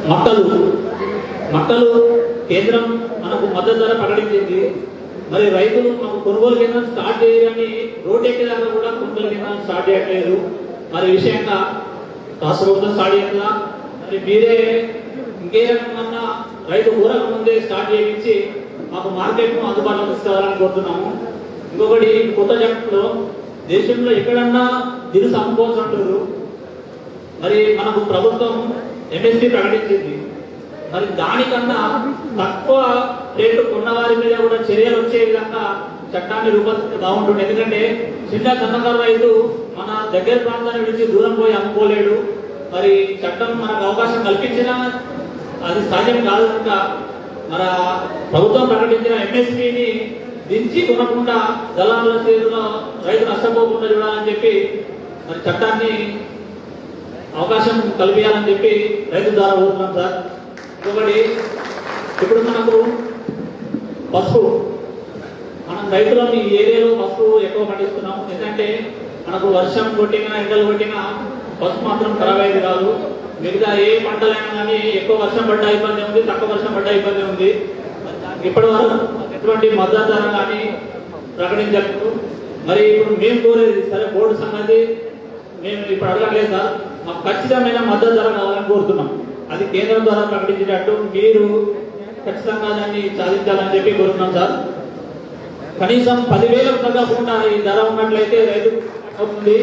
మక్కలు మక్కలు కేంద్రం మనకు మద్దతు ధర ప్రకటించింది. మరి రైతులు మాకు కొనుగోలు కేంద్రం స్టార్ట్ చేయాలని రోడ్ ఎక్కేదాకా కూడా కొనుగోలు కేంద్రం స్టార్ట్ చేయట్లేదు. మరి విషయంగా రాష్ట్ర ప్రభుత్వం స్టార్ట్ చేయాలా, మరి మీరే ఇంకేమన్నా రైతు ఊరక ముందే స్టార్ట్ చేయించి మాకు మార్కెట్ను అందుబాటులోకి తీసుకురావాలని కోరుతున్నాము. ఇంకొకటి కొత్త చట్టంలో దేశంలో ఎక్కడన్నా దినుసు అమ్ముకోవచ్చు అంటారు. మరి మనకు ప్రభుత్వం ఎంఎస్పీ ప్రకటించింది. మరి దానికన్నా తక్కువ రేటు కొన్న వారి మీద కూడా చర్యలు వచ్చే విధంగా చట్టాన్ని రూపొందిస్తే బాగుంటుంది. ఎందుకంటే చిన్న సన్నకారు రైతు మన దగ్గర ప్రాంతాన్ని విడిచి దూరం పోయి అమ్ముకోలేడు. మరి చట్టం మనకు అవకాశం కల్పించినా అది సాధ్యం కాదు కనుక మన ప్రభుత్వం ప్రకటించిన ఎంఎస్పీని దించి కొనకుండా దళారుల చేతిలో రైతు నష్టపోకుండా చూడాలని చెప్పి మరి చట్టాన్ని అవకాశం కల్పించాలని చెప్పి రైతు ద్వారా కోరుతున్నాం సార్. ఇంకొకటి, ఇప్పుడు మనకు పసుపు, మనం రైతులను ఈ ఏరియాలో పసుపు ఎక్కువ పండిస్తున్నాం. ఎందుకంటే మనకు వర్షం కొట్టినా ఎండలు కొట్టినా పసుపు మాత్రం ఖరాబ్ అయ్యేది కాదు. మిగతా ఏ పంటలైనా కానీ ఎక్కువ వర్షం పడ్డ ఇబ్బంది ఉంది, తక్కువ వర్షం పడ్డ ఇబ్బంది ఉంది. ఇప్పటి వరకు ఎటువంటి మద్దతు ధర కానీ ప్రకటించలేదు. మరి ఇప్పుడు మేము కోరేది సరే బోర్డు సంగతి మేము ఇప్పుడు అడగలేదు సార్, మాకు ఖచ్చితమైన మద్దతు ధర కావాలని కోరుతున్నాం. అది కేంద్రం ద్వారా ప్రకటించినట్టు మీరు ఖచ్చితంగా దాన్ని సాధించాలని చెప్పి కోరుతున్నాం సార్. కనీసం 10,000 తగ్గకుండా ఈ ధర ఉన్నట్లయితే రైతు అవుతుంది.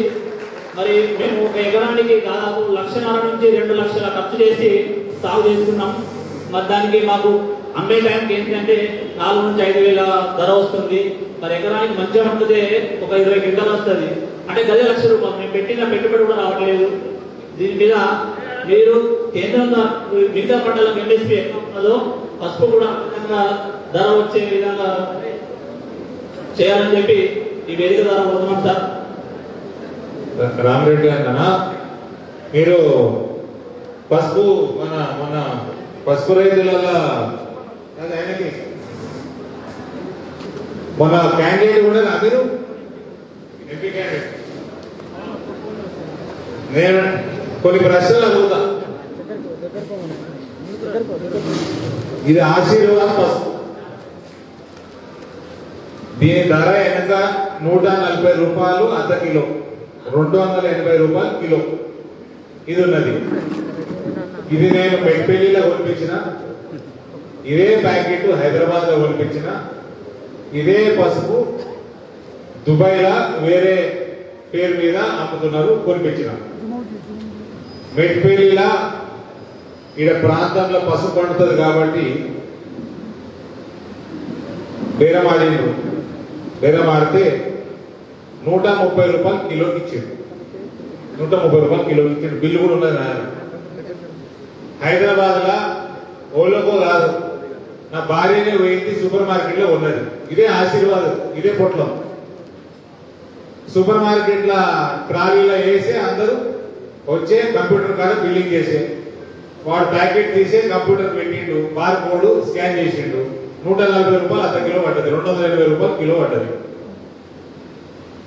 మరి మేము ఒక ఎకరానికి దాదాపు 1,50,000 నుంచి 2 లక్షల ఖర్చు చేసి సాగు చేసుకున్నాం. మరి దానికి మాకు అమ్మే టైంకి ఏంటంటే 4 నుంచి 5,000 ధర వస్తుంది. మరి ఎకరానికి మంచిగా ఉంటుందే ఒక 20 క్వింటాలు వస్తుంది. అంటే గదే ₹1,00,000. మేము పెట్టిన పెట్టుబడి కూడా రావట్లేదు. దీని మీద మీరు కేంద్రం మిగతా పంటలకు ఎంఎస్పీ ఎక్కడ ఉన్నదో పసుపు కూడా ధర వచ్చే విధంగా చేయాలని చెప్పి ఈ వేదిక ద్వారా కోరుతున్నాం సార్. రామరెడ్డి అన్న, మీరు పసుపు మన పసుపు రైతుల ఆయనకి మన క్యాండిడేట్ కూడా మీరు ఎంపీ క్యాండిడేట్, నేను కొన్ని ప్రశ్నలు అడుగుతా. ఇది ఆశీర్వాద్ పసుపు, దీని ధర వెనక ₹140 అర్ధ కిలో, ₹280 కిలో ఇది ఉన్నది. ఇది నేను మెట్పల్లిలో కొనిపించిన, ఇదే ప్యాకెట్ హైదరాబాద్ లో కొనిపించిన, ఇదే పసుపు దుబాయ్లో వేరే పేరు మీద అమ్ముతున్నారు కొనిపించిన. మెట్పల్లిలో ఈడ ప్రాంతంలో పసుపు పండుతుంది కాబట్టి బేరం ఆడితే ₹130 కిలోకి ఇచ్చాడు. ₹130 కిలోకి ఇచ్చాడు. బిల్లు కూడా ఉన్నది. హైదరాబాద్ లా ఓలోకో కాదు, నా భార్యనే పోయింది సూపర్ మార్కెట్ లో ఉన్నది. ఇదే ఆశీర్వాదం, ఇదే పొట్లం. సూపర్ మార్కెట్ ల ట్రాలీలో వేసి అందరూ వచ్చే కంప్యూటర్ కాడ బిల్లింగ్ చేసే, వాడు ప్యాకెట్ తీసే కంప్యూటర్ పెట్టిండు, బార్ కోడ్ స్కాన్ చేసిండు. ₹140 అర్ధ కిలో పడ్డది, ₹280 కిలో పడ్డది,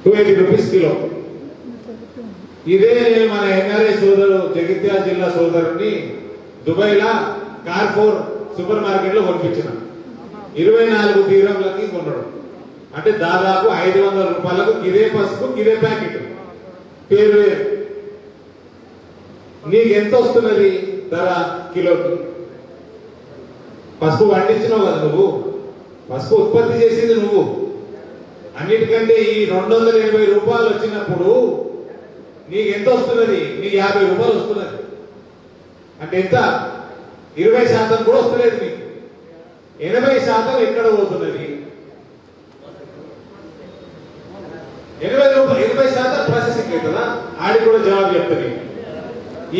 ₹280 కిలో. ఇదే మన ఎన్ఆర్ఐ సోదరు జగిత్యాల జిల్లా సోదరుని దుబాయ్లా కార్ఫోర్ సూపర్ మార్కెట్ లో కొనిపించిన 24 తీరంలకి కొనడం. అంటే దాదాపు ₹500 ఇదే పసుపు, ఇదే ప్యాకెట్, పేరు వేరు. నీకు ఎంత వస్తున్నది ధర కిలోకి? పసుపు పండించినావు కదా నువ్వు, పసుపు ఉత్పత్తి చేసింది నువ్వు. అన్నిటికంటే ఈ ₹280 వచ్చినప్పుడు నీకు ఎంత వస్తున్నది? నీకు ₹50 వస్తున్నది. అంటే ఎంత? 20% కూడా వస్తలేదు నీకు. 80% ఎక్కడ పోతున్నది? 80% ప్రాసెసింగ్ అవుతుందా? ఆడికి కూడా జవాబు చెప్తుంది.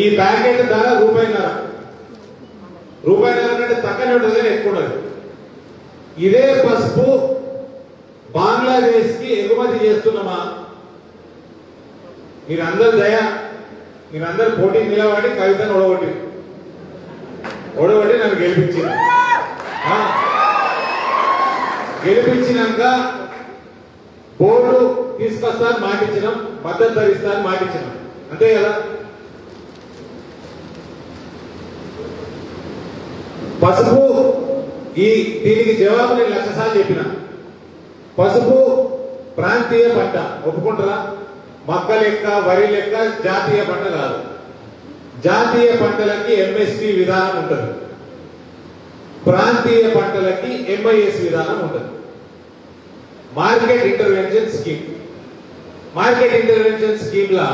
ఈ ప్యాకెట్ ధర ₹1.5 కంటే తక్కువనే ఉంటుంది కానీ ఎక్కువ ఉండదు. ఇదే పసుపు బంగ్లాదేశ్ కి ఎగుమతి చేస్తున్నామా? మీరందరూ పోటీ నిలబడి కవితను ఓడగొట్టి నన్ను గెలిపించింది. గెలిపించినాక బోర్డు తీసుకొస్తాను మాటించినాం, మద్దతు ధరిస్తాను మాటించినాం, అంతే కదా. పసుపు దీనికి జవాబు నేను 1,00,000 సార్లు చెప్పిన. పసుపు ప్రాంతీయ పంట ఒప్పుకుంటారా? మక్క లెక్క వరి లెక్క జాతీయ పంట కాదు. జాతీయ పంటలకి ఎంఎస్పి విధానం ఉంటుంది, ప్రాంతీయ పంటలకి ఎంఐఎస్ విధానం ఉంటుంది. Market intervention scheme. Market intervention scheme లా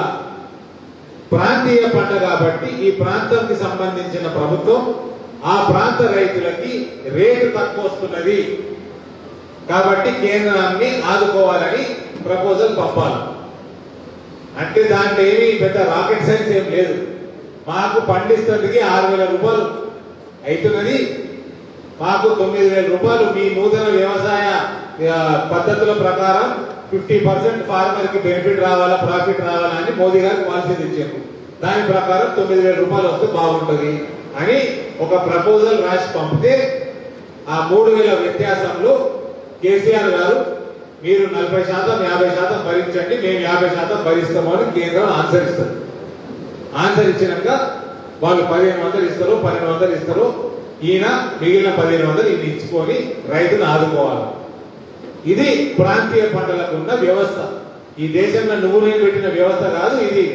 ప్రాంతీయ పంట కాబట్టి ఈ ప్రాంతానికి సంబంధించిన ప్రభుత్వం ఆ ప్రాంత రైతులకి రేటు తక్కువ వస్తున్నది కాబట్టి కేంద్రాన్ని ఆదుకోవాలని ప్రపోజల్ పంపాలి. అంటే దాంట్లో ఏమి పెద్ద రాకెట్ సైన్స్ ఏం లేదు. మాకు పండిస్తున్నదికి 6,000 రూపాయలు అవుతున్నది, మాకు 9,000 రూపాయలు మీ నూతన వ్యవసాయ పద్ధతుల ప్రకారం 50% ఫార్మర్ కి బెనిఫిట్ రావాలా, ప్రాఫిట్ రావాలా అని మోదీ గారు పాలసీ తెచ్చారు. దాని ప్రకారం 9,000 రూపాయలు వస్తే బాగుంటుంది అని ఒక ప్రపోజల్ రాసి పంపితే ఆ 3,000 వ్యత్యాసంలో కేసీఆర్ గారు మీరు 40% 50% భరించండి, మేము 50% భరిస్తాము అని కేంద్రం ఆన్సర్ ఇస్తారు. ఆన్సర్ ఇచ్చినాక వాళ్ళు 1,500 ఇస్తారు, 1,200 ఇస్తారు. ఈయన మిగిలిన 1,500 ఈయన ఇచ్చుకొని రైతును ఆదుకోవాలి. ఇది ప్రాంతీయ పంటలకు ఉన్న వ్యవస్థ. ఈ దేశంలో నువ్వు నేను పెట్టిన వ్యవస్థ కాదు, ఇది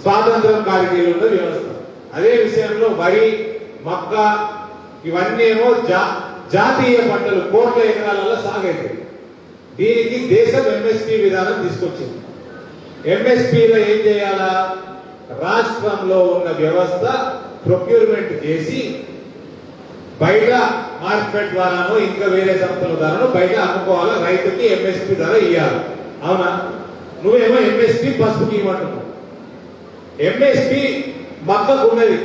స్వాతంత్రం కాలికీలు ఉన్న వ్యవస్థ. అదే విషయంలో వరి, మక్క ఇవన్నీ ఏమో జాతీయ పంటలు కోట్ల ఎకరాలలో సాగైతే దీనికి దేశం ఎంఎస్పి విధానం తీసుకొచ్చింది. ఎంఎస్పీలో ఏం చేయాలా? రాష్ట్రంలో ఉన్న వ్యవస్థ ప్రొక్యూర్మెంట్ చేసి బయట మార్కెట్ ద్వారానో ఇంకా వేరే సంస్థల ద్వారానో బయట అమ్ముకోవాలా, రైతుకి ఎంఎస్పి ధర ఇవ్వాలి. అవునా? నువ్వేమో ఎంఎస్పి పసుపుకి ఇవ్వమంటున్నావు. ఎంఎస్పి మక్కకు ఉన్నది,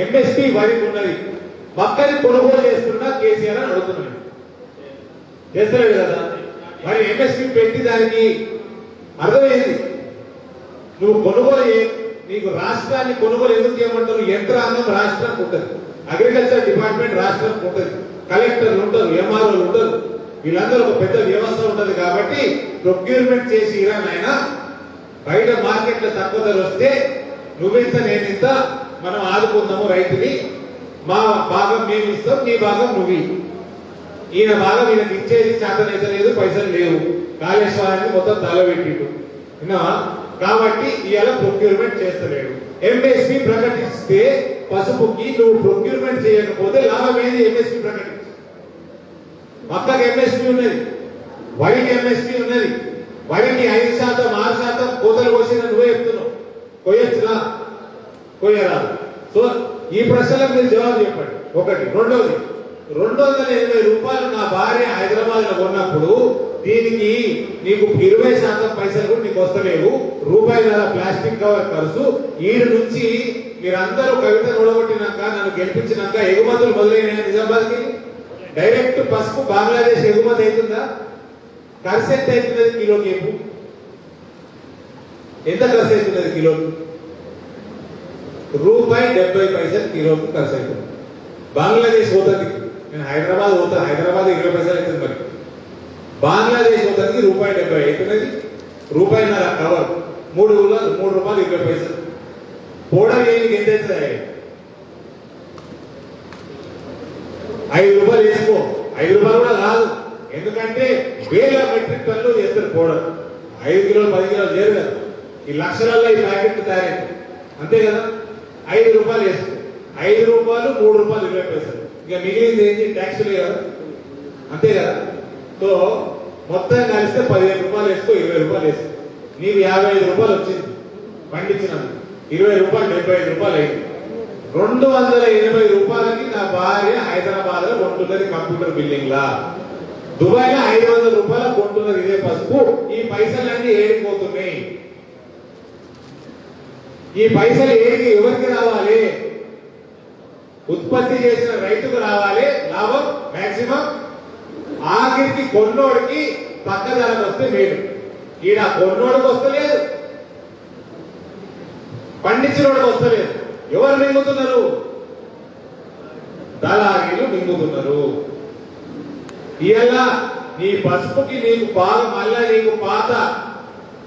ఎంఎస్పి వరికి ఉన్నది. మక్కని కొనుగోలు చేస్తున్నా కేసీఆర్ అని అడుగుతున్నాడు. చేస్తలేదు కదా? మరి ఎంఎస్పి పెట్టి దానికి అర్థమైంది. నువ్వు కొనుగోలు నీకు రాష్ట్రాన్ని కొనుగోలు ఎందుకు చేయమంటారు? యంత్రాంగం రాష్ట్రం ఉంటుంది, అగ్రికల్చర్ డిపార్ట్మెంట్ రాష్ట్రం ఉంటుంది, కలెక్టర్లు ఉంటారు, ఎంఆర్ఓలు ఉంటారు, వీళ్ళందరూ ఒక పెద్ద వ్యవస్థ ఉంటుంది. కాబట్టి ప్రొక్యూర్మెంట్ చేసి ఇరానైనా బయట మార్కెట్ లో తక్కువ ధర వస్తే నువ్వింత నేనింత మనం ఆదుకుందాము రైతుని, మా భాగం మేము ఇస్తాం, నీ భాగం నువ్వు. ఈయన భాగం ఈయనకి ఇచ్చేది చేతనైతే లేదు, పైసలు లేవు, కాళేశ్వరాన్ని మొత్తం తలబెట్టిండు విన్నావా? కాబట్టి ఇవాళ ప్రొక్యూర్మెంట్ చేస్తలేడు. ఎంఎస్పి ప్రకటిస్తే పసుపుకి నువ్వు ప్రొక్యూర్మెంట్ చేయకపోతే లాభం ఏంది? ఎంఎస్పి ప్రకటించు. మక్కకి ఎంఎస్పి ఉన్నది, వరికి ఎంఎస్పి ఉన్నది. వరికి 5% 6% కోతలు కోసిన నువ్వే చెప్తున్నావు. కొయ్యొచ్చురా? కొయ్యరాదు. సో ఈ ప్రశ్నలకు మీరు జవాబు చెప్పండి. ఒకటి. రెండోది, 280 రూపాయలు నా భార్య హైదరాబాద్ లో కొన్నప్పుడు దీనికి నీకు 20% పైసలు కూడా నీకు వస్తలేవు. రూపాయల ప్లాస్టిక్ కవర్ ఖర్చు. ఈడు నుంచి మీరందరూ కవిత నొడగొట్టినాక నన్ను గెలిపించినాక ఎగుమతులు మొదలైన నిజామాబాద్ కి డైరెక్ట్ పసుపు బంగ్లాదేశ్ ఎగుమతి అవుతుందా? ఖర్చు ఎంత అవుతున్నది కిలోకి? ఎంత ఖర్చు అవుతున్నది కిలోకి? ₹1.70 కిలోకి ఖర్చు అవుతుంది. బంగ్లాదేశ్ పోతుంది, నేను హైదరాబాద్ పోతాను, హైదరాబాద్ 20 పైసలు అవుతుంది. మరి బంగ్లాదేశ్ పోతానికి ₹1.70 అవుతున్నది. ₹1.50 కవర్, 3 రూపాయలు 20 పైసలు. పౌడర్ వేయడానికి ఎంత అవుతుంది? 5 రూపాయలు వేసుకో. 5 రూపాయలు కూడా కాదు, ఎందుకంటే వేల మెట్రిక్ టన్నులు చేస్తారు పౌడర్. 5 కిలోలు 10 కిలోలు చేరు కదా. ఈ లక్షలలో ఈ ప్యాకెట్లు తయారైంది, అంతే కదా? 5 రూపాయలు వేసుకో. 5 రూపాయలు 3 రూపాయలు 20 పైసలు. ఇక మిగిలింది ఏంటి? ట్యాక్సులు కదా, అంతే కదా? సో మొత్తం కలిస్తే 15 రూపాయలు వేసుకో, 20 రూపాయలు వేసుకో. నీకు 55 రూపాయలు వచ్చింది పండించినందుకు. 20 రూపాయలు 75 రూపాయలు అయింది. 280 రూపాయలకి నా భార్య హైదరాబాద్ లో కొంటున్నది కంప్యూటర్ బిల్డింగ్ లా. దుబాయ్ లో 500 రూపాయలు కొంటున్నది ఇదే పసుపు. ఈ పైసలన్నీ ఏడిపోతున్నాయి. ఈ పైసలు ఏడికి ఎవరికి రావాలి? ఉత్పత్తి చేసిన రైతుకు రావాలి లాభం మాక్సిమం. ఆఖరికి కొన్నోడికి పక్క ధరకు వస్తే మేలు. ఈడ కొన్నోడికి వస్తలేదు, పండించినోడికి వస్తలేదు. ఎవరు మింగుతున్నారు? దళారీలు మింగుతున్నారు. ఇవాళ నీ పసుపుకి నీకు బాగా మళ్ళా నీకు పాత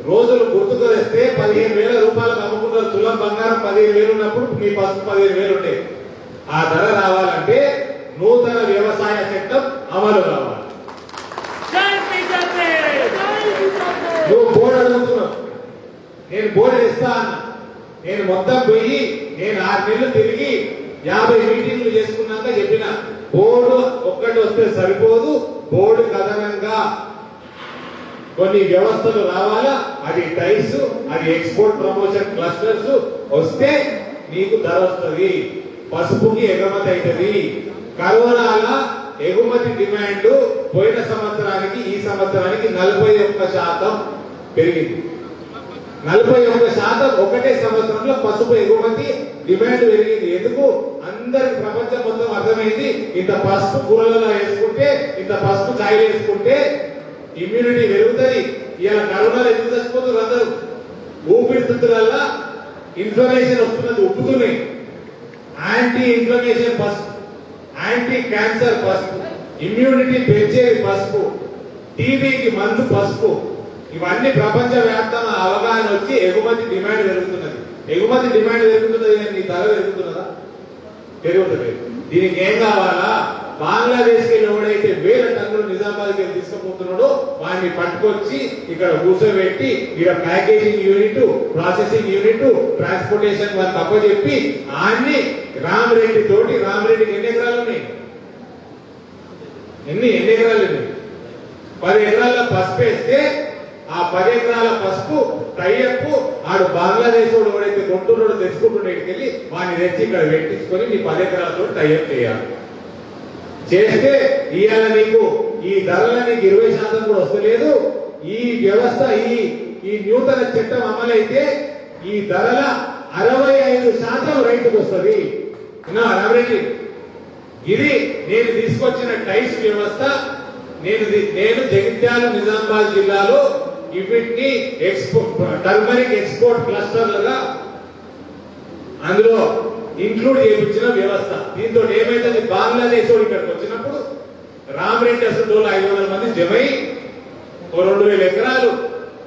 రోజులు గుర్తుకు తెస్తే 15,000 రూపాయలకు అమ్ముకున్నారు. తులం బంగారం 15,000 ఉన్నప్పుడు నీ పసుపు 15,000 ఉండే. ఆ ధర రావాలంటే నూతన వ్యవసాయ చట్టం అమలు కావాలి. నువ్వు బోర్డు అడుగుతున్నావు, నేను బోర్డు ఇస్తా అన్నా. నేను మొత్తం పోయి నేను 6 నెలలు తిరిగి 50 మీటింగ్లు చేసుకున్నాక చెప్పిన బోర్డు ఒక్కటి వస్తే సరిపోదు, బోర్డు కథనంగా కొన్ని వ్యవస్థలు రావాలా. అది టైస్, అది ఎక్స్పోర్ట్ ప్రమోషన్ క్లస్టర్స్ వస్తే నీకు ధర వస్తుంది, పసుపుకి ఎగుమతి అవుతుంది. కరోనాల ఎగుమతి డిమాండ్ పోయిన సంవత్సరానికి ఈ సంవత్సరానికి 41% పెరిగింది. 41% ఒకటే సంవత్సరంలో పసుపు ఎగుమతి డిమాండ్ పెరిగింది. ఎందుకు? అందరికి ప్రపంచం మొత్తం అర్థమైంది, ఇంత పసుపు కూరలలో వేసుకుంటే, ఇంత పసుపు ఛాయలు వేసుకుంటే ఇమ్యూనిటీ పెరుగుతుంది. ఇలా కరోనాలు ఎందుకు చచ్చిపోతున్నారు అందరూ? ఊపిరితిత్తులల్లా ఇన్ఫ్లమేషన్ వస్తున్నది, ఉప్పుతున్నాయి. యాంటీ ఇన్ఫ్లమేషన్ పసుపు, యాంటీ క్యాన్సర్ పసుపు, ఇమ్యూనిటీ పెంచేది పసుపు, టీబీకి మందు పసుపు. ఇవన్నీ ప్రపంచ వ్యాప్తంగా అవగాహన వచ్చి ఎగుమతి డిమాండ్ పెరుగుతున్నది. ఎగుమతి డిమాండ్ పెరుగుతున్నది కానీ నీ ధర పెరుగుతున్నదా? పెరుగుతుంది. దీనికి ఏం కావాలా? బంగ్లాదేశ్ కి ఎవడైతే 1000 టన్నులు నిజామాబాద్కి తీసుకుపోతున్నాడో వాడిని పట్టుకొచ్చి ఇక్కడ కూర్చోబెట్టి ఇక్కడ packaging unit, processing unit, transportation వాళ్ళకి అప్పచెప్పి ఆన్ని రామరెడ్డి తోటి, రామరెడ్డికి ఎన్ని ఎకరాలు ఉన్నాయి? ఎన్ని ఎకరాలు ఉన్నాయి? 10 ఎకరాల పసుపు వేస్తే ఆ 10 ఎకరాల పసుపు టైఅప్ ఆడు బంగ్లాదేశ్ వాడు ఎవడైతే కొంటున్నాడో తెచ్చుకుంటున్నాడు, వెళ్ళి వాడిని తెచ్చి ఇక్కడ పెట్టించుకొని నీ 10 ఎకరాలతో టైఅప్ చేయాలి. చేస్తే ఇవాళ నీకు ఈ ధరల నీకు 20% కూడా వస్తలేదు. ఈ వ్యవస్థ ఈ నూతన చట్టం అమలైతే ఈ ధరల 65% రైతుకు వస్తుంది. రామరెడ్డి, ఇది నేను తీసుకొచ్చిన టైస్ వ్యవస్థ. నేను జగిత్యాల నిజామాబాద్ జిల్లాలో వీటిని టర్మరిక్ ఎక్స్పోర్ట్ క్లస్టర్లుగా అందులో ఇంక్లూడ్ చేయించిన వ్యవస్థ. దీంతో ఏమైతుంది? బంగ్లాదేశ్ ఇక్కడికి వచ్చినప్పుడు రామరెడ్డి అసలు 500 మంది జమై 2000 ఎకరాలు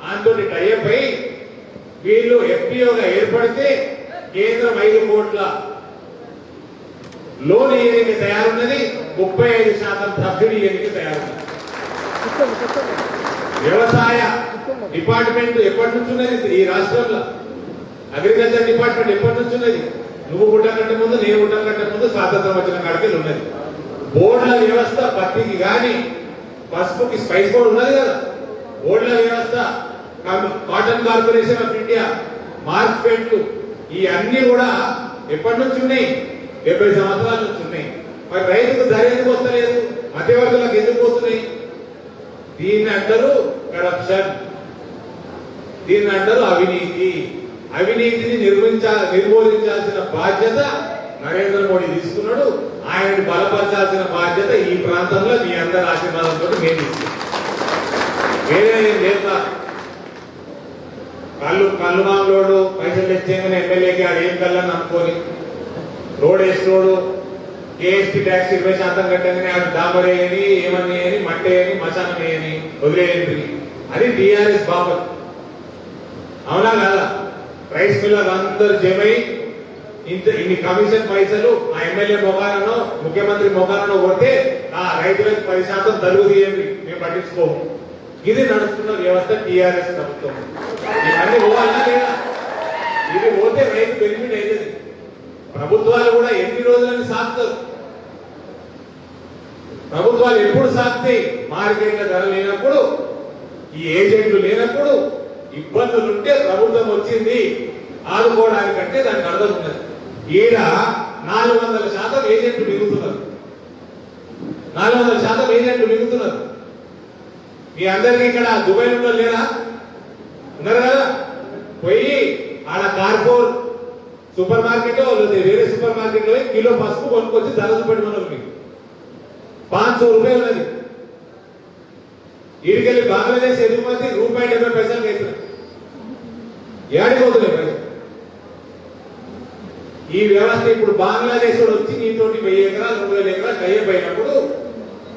దాంతో టైఅప్ అయి వీళ్ళు ఎఫ్పిఓగా ఏర్పడితే కేంద్రం 5 కోట్ల లోన్ ఇయ్యడానికి తయారున్నది, 35% సబ్సిడీ ఇయ్యడానికి తయారున్నది. వ్యవసాయ డిపార్ట్మెంట్ ఎప్పటి నుంచి ఉన్నది ఈ రాష్ట్రంలో? అగ్రికల్చర్ డిపార్ట్మెంట్ ఎప్పటి నుంచి ఉన్నది? నువ్వు పుట్టం కంటే ముందు, నేను పుట్టం కంటే ముందు స్వాతంత్రం వచ్చిన కాడికి ఉన్నది. బోర్డుల వ్యవస్థ పత్తికి కానీ పసుపుకి స్పైస్ బోర్డు ఉన్నది కదా. బోర్డుల వ్యవస్థ, కాటన్ కార్పొరేషన్ ఆఫ్ ఇండియా, మార్కెట్లు, ఈ అన్ని కూడా ఎప్పటి నుంచి ఉన్నాయి? 70 సంవత్సరాల నుంచి ఉన్నాయి. మరి రైతుకు ధర ఎందుకు వస్తలేదు? మధ్యవర్తులకు ఎందుకు పోతున్నాయి? దీన్ని అంటారు కరప్షన్, దీన్ని అంటారు అవినీతి. అవినీతిని నిర్మూలించాల్సిన బాధ్యత నరేంద్ర మోడీ తీసుకున్నాడు. ఆయనని బలపరచాల్సిన బాధ్యత ఈ ప్రాంతంలో మీ అందరి ఆశీర్వాదంతో మేము ఇస్తున్నాం. వేరే ఏం లేదు. కళ్ళు మామూలు పైసలు తెచ్చేయమని ఎమ్మెల్యేకి ఆడు ఏం కళ్ళని అనుకోని రోడ్ వేసినోడు కేఎస్టీ ట్యాక్స్ 20% కట్టగానే ఆడు డాబరేయని, ఏమని అని, మట్టేయని, మశానమేయని వదిలేయండి. అది టీఆర్ఎస్ బాబత్. అవునా కాదా? రైస్ మిల్లర్ అందరు జమై ఇన్ని కమిషన్ పైసలు ఆ ఎమ్మెల్యే మొగానో ముఖ్యమంత్రి మొగానో కొడితే ఆ రైతులకు 10% తరుగు తీయండి, మేము పట్టించుకోము. ఇది నడుస్తున్న వ్యవస్థ టీఆర్ఎస్ ప్రభుత్వం. ఇవన్నీ పోవాలా లేదా? ఇది పోతే రైతు బెనిఫిట్ అవుతుంది. ప్రభుత్వాలు కూడా ఎన్ని రోజులని సాగుతారు? ప్రభుత్వాలు ఎప్పుడు సాగుతాయి? మార్కెట్ల ధర లేనప్పుడు, ఈ ఏజెంట్లు లేనప్పుడు, ఇబ్బందులుంటే ప్రభుత్వం వచ్చింది ఆదుకోవడానికంటే దానికి అర్థం ఉన్నది. ఈడ 400% ఏజెంట్లు మిగులుతున్నారు. 400% ఏజెంట్లు మిగులుతున్నారు. మీ అందరికీ ఇక్కడ దుబాయ్ లో లేరా? ఉన్నారు కదా. పోయి ఆడ కార్పొరేట్ సూపర్ మార్కెట్ వేరే సూపర్ మార్కెట్ లో కిలో పసుపు కొనుక్కొచ్చి ధర చూపెట్టమన్నారు. మీకు 500 రూపాయలు ఉన్నది. ఈడికెళ్ళి బంగ్లాదేశ్ ఎగుమతి ₹1.70 అవుతుంది. ఏడికి పోతున్నాయి పైసలు? ఈ వ్యవస్థ ఇప్పుడు బంగ్లాదేశ్ వచ్చి నీతోటి 1000 ఎకరాలు 2000 ఎకరాలు టైఅప్ అయినప్పుడు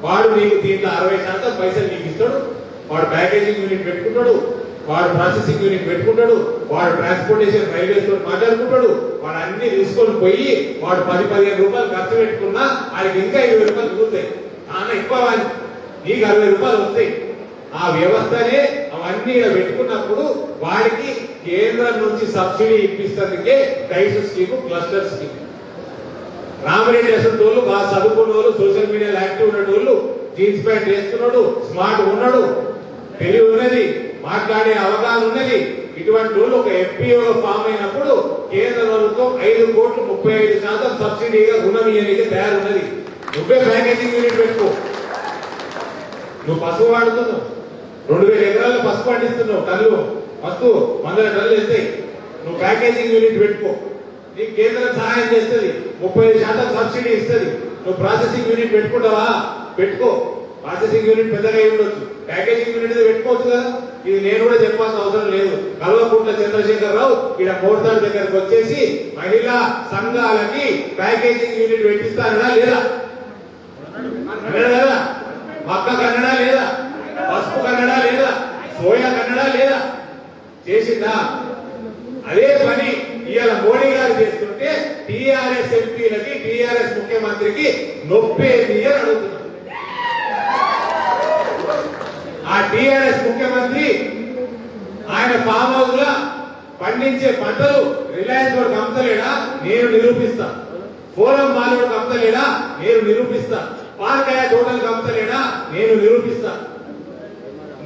వాడు నీకు దీంట్లో 60% పైసలు నీకు ఇస్తాడు. వాడు ప్యాకేజింగ్ యూనిట్ పెట్టుకుంటాడు, వాడు ప్రాసెసింగ్ యూనిట్ పెట్టుకుంటాడు, వాడు ట్రాన్స్పోర్టేషన్ రైల్వేస్ తో మాట్లాడుకుంటాడు, వాడు అన్ని తీసుకొని పోయి వాడు 10-15 రూపాయలు ఖర్చు పెట్టుకున్నా ఆయనకి ఇంకా 20 రూపాయలు మిగులుతాయి. చాలా ఎక్కువ నీకు 60 రూపాయలు వస్తాయి. ఆ వ్యవస్థనే అవన్నీ పెట్టుకున్నప్పుడు వాడికి కేంద్రం నుంచి సబ్సిడీ ఇప్పిస్తేందుకే డైస్ స్కీమ్, క్లస్టర్ స్కీమ్. రామరెడ్డి అసలు వాళ్ళు బాగా చదువుకున్న వాళ్ళు, సోషల్ మీడియాలో యాక్టివ్ ఉన్న వాళ్ళు, జీన్స్ ప్యాంట్ వేస్తున్నాడు, స్మార్ట్ ఉన్నాడు, తెలివి ఉన్నది, మాట్లాడే అవగాహన ఉన్నది. ఇటువంటి వాళ్ళు ఒక ఎఫ్పిఓ ఫామ్ అయినప్పుడు కేంద్ర ప్రభుత్వం 5 కోట్లు 35% సబ్సిడీగా రుణం ఇయ్యడానికి తయారున్నది. నువ్వే ప్యాకేజింగ్ యూనిట్ పెట్టుకో. నువ్వు పసుపు వాడుతున్నావు, 2000 ఎకరాల్లో పసుపు పండిస్తున్నావు, టన్నులు పసుపు 100 టన్నులు వెళ్తాయి. నువ్వు ప్యాకేజింగ్ యూనిట్ పెట్టుకో, నీకు కేంద్రం సహాయం చేస్తుంది, 35% సబ్సిడీ ఇస్తుంది. నువ్వు ప్రాసెసింగ్ యూనిట్ పెట్టుకుంటావా? పెట్టుకో. ప్రాసెసింగ్ యూనిట్ పెద్దగా ఉండొచ్చు, ప్యాకేజింగ్ యూనిట్ పెట్టుకోవచ్చు కదా. ఇది నేను కూడా చెప్పాల్సిన అవసరం లేదు. కల్వకుంట్ల చంద్రశేఖర్ రావు ఇక్కడ మోర్తాడు దగ్గరకు వచ్చేసి మహిళా సంఘాలకి ప్యాకేజింగ్ యూనిట్ పెట్టిస్తారా లేదా? అన్నాడు కదా. మక్క కన్నడా లేదా? పసుపు కన్నడా లేదా? సోయా కన్నడా లేదా? చేసిందా? అదే పని ఇవాళ మోడీ గారు చేస్తుంటే టిఆర్ఎస్ ఎంపీలకి, టిఆర్ఎస్ ముఖ్యమంత్రికి నొప్పేది అని అడుగుతున్నారు. ఆ టిఆర్ఎస్ ముఖ్యమంత్రి ఆయన ఫామ్ హౌస్ లా పండించే పంటలు రిలయన్స్ వాడికి అమ్మలేడా? నేను నిరూపిస్తా. ఫోరం మాల్ వాడికి అమ్మలేడా? నేను నిరూపిస్తా. పార్కాయ తోటలకు అమ్మలేడా? నేను నిరూపిస్తా.